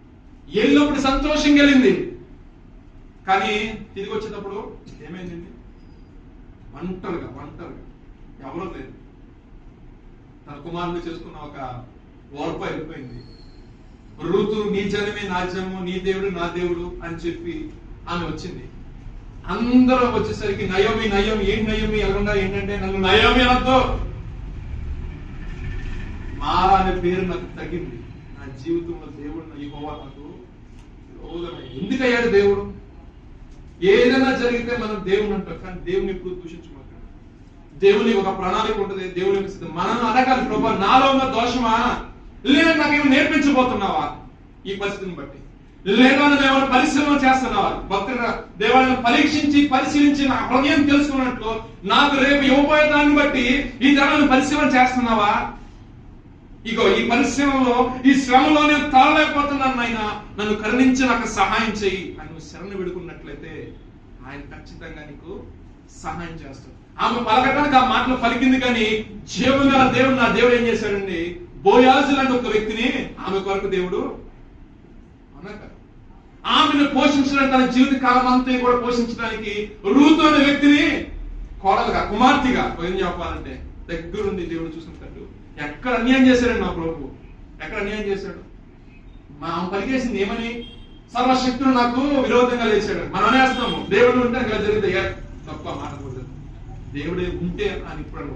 వెళ్ళినప్పుడు సంతోషంగా వెళ్ళింది, కానీ తిరిగి వచ్చేటప్పుడు ఏమైంది? ఒంటరిగా ఎవరో లేదు. తన కుమారుడు చేసుకున్న ఒక ఓర్ప వెళ్ళిపోయింది. రూతు నీ జనమే నా జనము, నీ దేవుడు నా దేవుడు అని చెప్పి ఆమె వచ్చింది. అందరూ వచ్చేసరికి నయోమి ఏంటి నయోమి ఎలాగుండా ఏంటంటే నన్ను నయోమి అనొద్దు, మారా అనే పేరు నాకు తగ్గింది. నా జీవితంలో దేవుడు యెహోవా నాకు ఎందుకయ్యాడు దేవుడు? ఏదైనా జరిగితే మనం దేవుని అంటాం, కానీ దేవుని ఎప్పుడు దూషించమాట. దేవుని ఒక ప్రణాళిక ఉంటుంది, దేవుని మనం అనగాలి, ప్రభా నాలో ఉన్న దోషమా, లేదా నాకేమో నేర్పించబోతున్నావా ఈ పరిస్థితిని బట్టి, లేదా నువ్వేమైనా పరిశ్రమ చేస్తున్నావా? భక్తుల దేవాలను పరిశీలించి నా హృదయం తెలుసుకున్నట్లు నాకు రేపు ఇవ్వబోయే దాన్ని బట్టి ఈ తరాలను పరిశీలన చేస్తున్నావా? ఇగో ఈ పరిశ్రమలో, ఈ శ్రమలో నేను తాళలేకపోతున్నాను నాయన, నన్ను కరుణించి నాకు సహాయం చెయ్యి అని నువ్వు శరణు విడుకున్నట్లయితే ఆయన ఖచ్చితంగా నీకు సహాయం చేస్తాడు. ఆమె పలకటానికి ఆ మాటలు పలికింది, కానీ జీవంగా దేవుడు, నా దేవుడు ఏం చేశాడండి, బోయాజు లాంటి ఒక వ్యక్తిని ఆమె కొరకు దేవుడు అనక ఆమెను పోషించడానికి, తన జీవిత కాలం అంతా కూడా పోషించడానికి రూతు అనే వ్యక్తిని కోడలుగా, కుమార్తెగా ఏం చెప్పాలంటే దగ్గరుండి దేవుడు చూసినట్టు ఎక్కడ అన్యాయం చేశాడండి నా ప్రభు, ఎక్కడ అన్యాయం చేశాడు. ఆమె పలికేసింది ఏమని, సర్వశక్తులు నాకు విరోధంగా లేచాడు. మనం అనేస్తాము దేవుడు ఉంటే అక్కడ జరిగితే తప్ప మాట కూడదు. దేవుడే ఉంటే అని ఇప్పుడు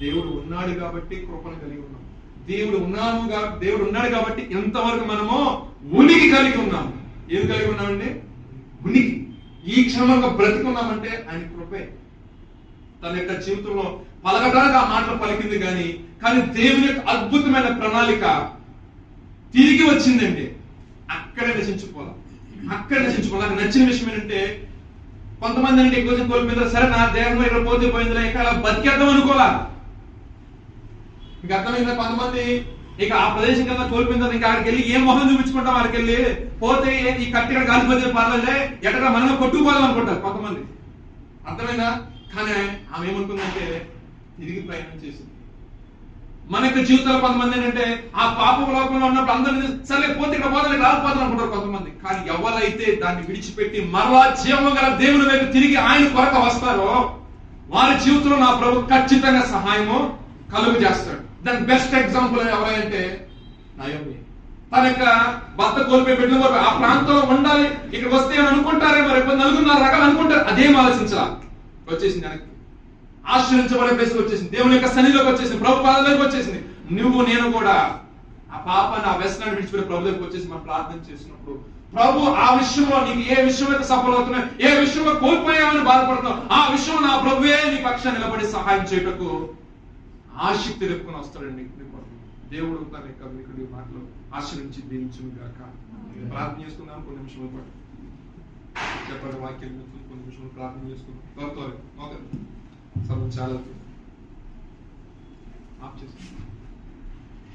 దేవుడు ఉన్నాడు కాబట్టి కృపను కలిగి ఉన్నాం. దేవుడు ఉన్నాడు కాబట్టి ఎంతవరకు మనము ఉనికి కలిగి ఉన్నాము. ఏం కలిగి ఉన్నామండి? ఉనికి. ఈ క్షణంలో బ్రతికున్నామంటే ఆయన కృపే. తన యొక్క జీవితంలో పలకడానికి ఆ మాటలు పలికింది, కానీ దేవుని యొక్క అద్భుతమైన ప్రణాళిక తిరిగి వచ్చిందండి. అక్కడే నశించుకోవాలి. నాకు నచ్చిన విషయం ఏంటంటే, కొంతమంది అంటే ఎక్కువ కోల్పోయిందా, సరే నా దేహంలో ఇక్కడ పోతే పోయిందిరా, ఇక అలా బతికేద్దాం అనుకోవాలా. మీకు అర్థమైందా? కొంతమంది ఇక ఆ ప్రదేశం కింద కోల్పోయిన తర్వాత ఇంకా అక్కడికి వెళ్ళి ఏం మొహం చూపించుకుంటాం, అక్కడికి వెళ్ళి పోతే ఈ కత్తి ఇక్కడ గాలిపోతే పర్లేదే, ఎక్కడ మనలో కొట్టుకుపోదాం అనుకుంటారు కొంతమంది. అర్థమైందా? కానీ ఆమె ఏమనుకుందంటే తిరిగి ప్రయాణం చేసింది. మన యొక్క జీవితాలు కొంతమంది ఏంటంటే ఆ పాప లోకంలో ఉన్నప్పుడు అందరినీ సరే పోతే ఇక్కడ పోతే రాలిపోతారు అనుకుంటారు కొంతమంది. కానీ ఎవరైతే దాన్ని విడిచిపెట్టి మరలా జీవం గల దేవుని వైపు తిరిగి ఆయన కొరకు వస్తారో వారి జీవితంలో నా ప్రభు ఖచ్చితంగా సహాయము కలుగు చేస్తాడు. దాని బెస్ట్ ఎగ్జాంపుల్ ఎవరంటే నయోమి. తన యొక్క భర్త కోల్పోయి, బిడ్డలు కోల్పోయి ఆ ప్రాంతంలో ఉండాలి, ఇక్కడికి వస్తే అని అనుకుంటారే, మరి 4 రకాలు అనుకుంటారు. అదేం ఆలోచించాల, వచ్చేసింది వెనక్కి. ఆశ్రయించబడే ప్లేస్కి వచ్చేసింది, దేవుని యొక్క సన్నిధిలోకి వచ్చేసింది, ప్రభు పాదాలకు వచ్చేసింది. నువ్వు నేను కూడా ఆ పాపాన్ని, ఆ వ్యసనాన్ని విడిచిపెట్టి ప్రభు దగ్గరికి వచ్చేసి మనం ప్రార్థన చేసినప్పుడు ప్రభు ఆ విషయంలో నీకు ఏ విషయం అయితే సఫలవుతున్నావు, ఏ విషయంలో కోల్పోయామని బాధపడుతున్నావు, ఆ విషయంలో నా ప్రభువే నీ పక్షాన్ని నిలబడి సహాయం చేయటకు ఆసక్తి రేపుకొని వస్తాడండి. దేవుడు తన యొక్క మీకు మాటలు ఆశ్రయించి దీవించును గాక. ప్రార్థన చేసుకుందాం కొన్ని నిమిషాల పాటు. చెప్పండి వాక్యం కొన్ని నిమిషాలు ప్రార్థన చేసుకుందాం. సర్వం చాలా ఆప్ చేస్తాం.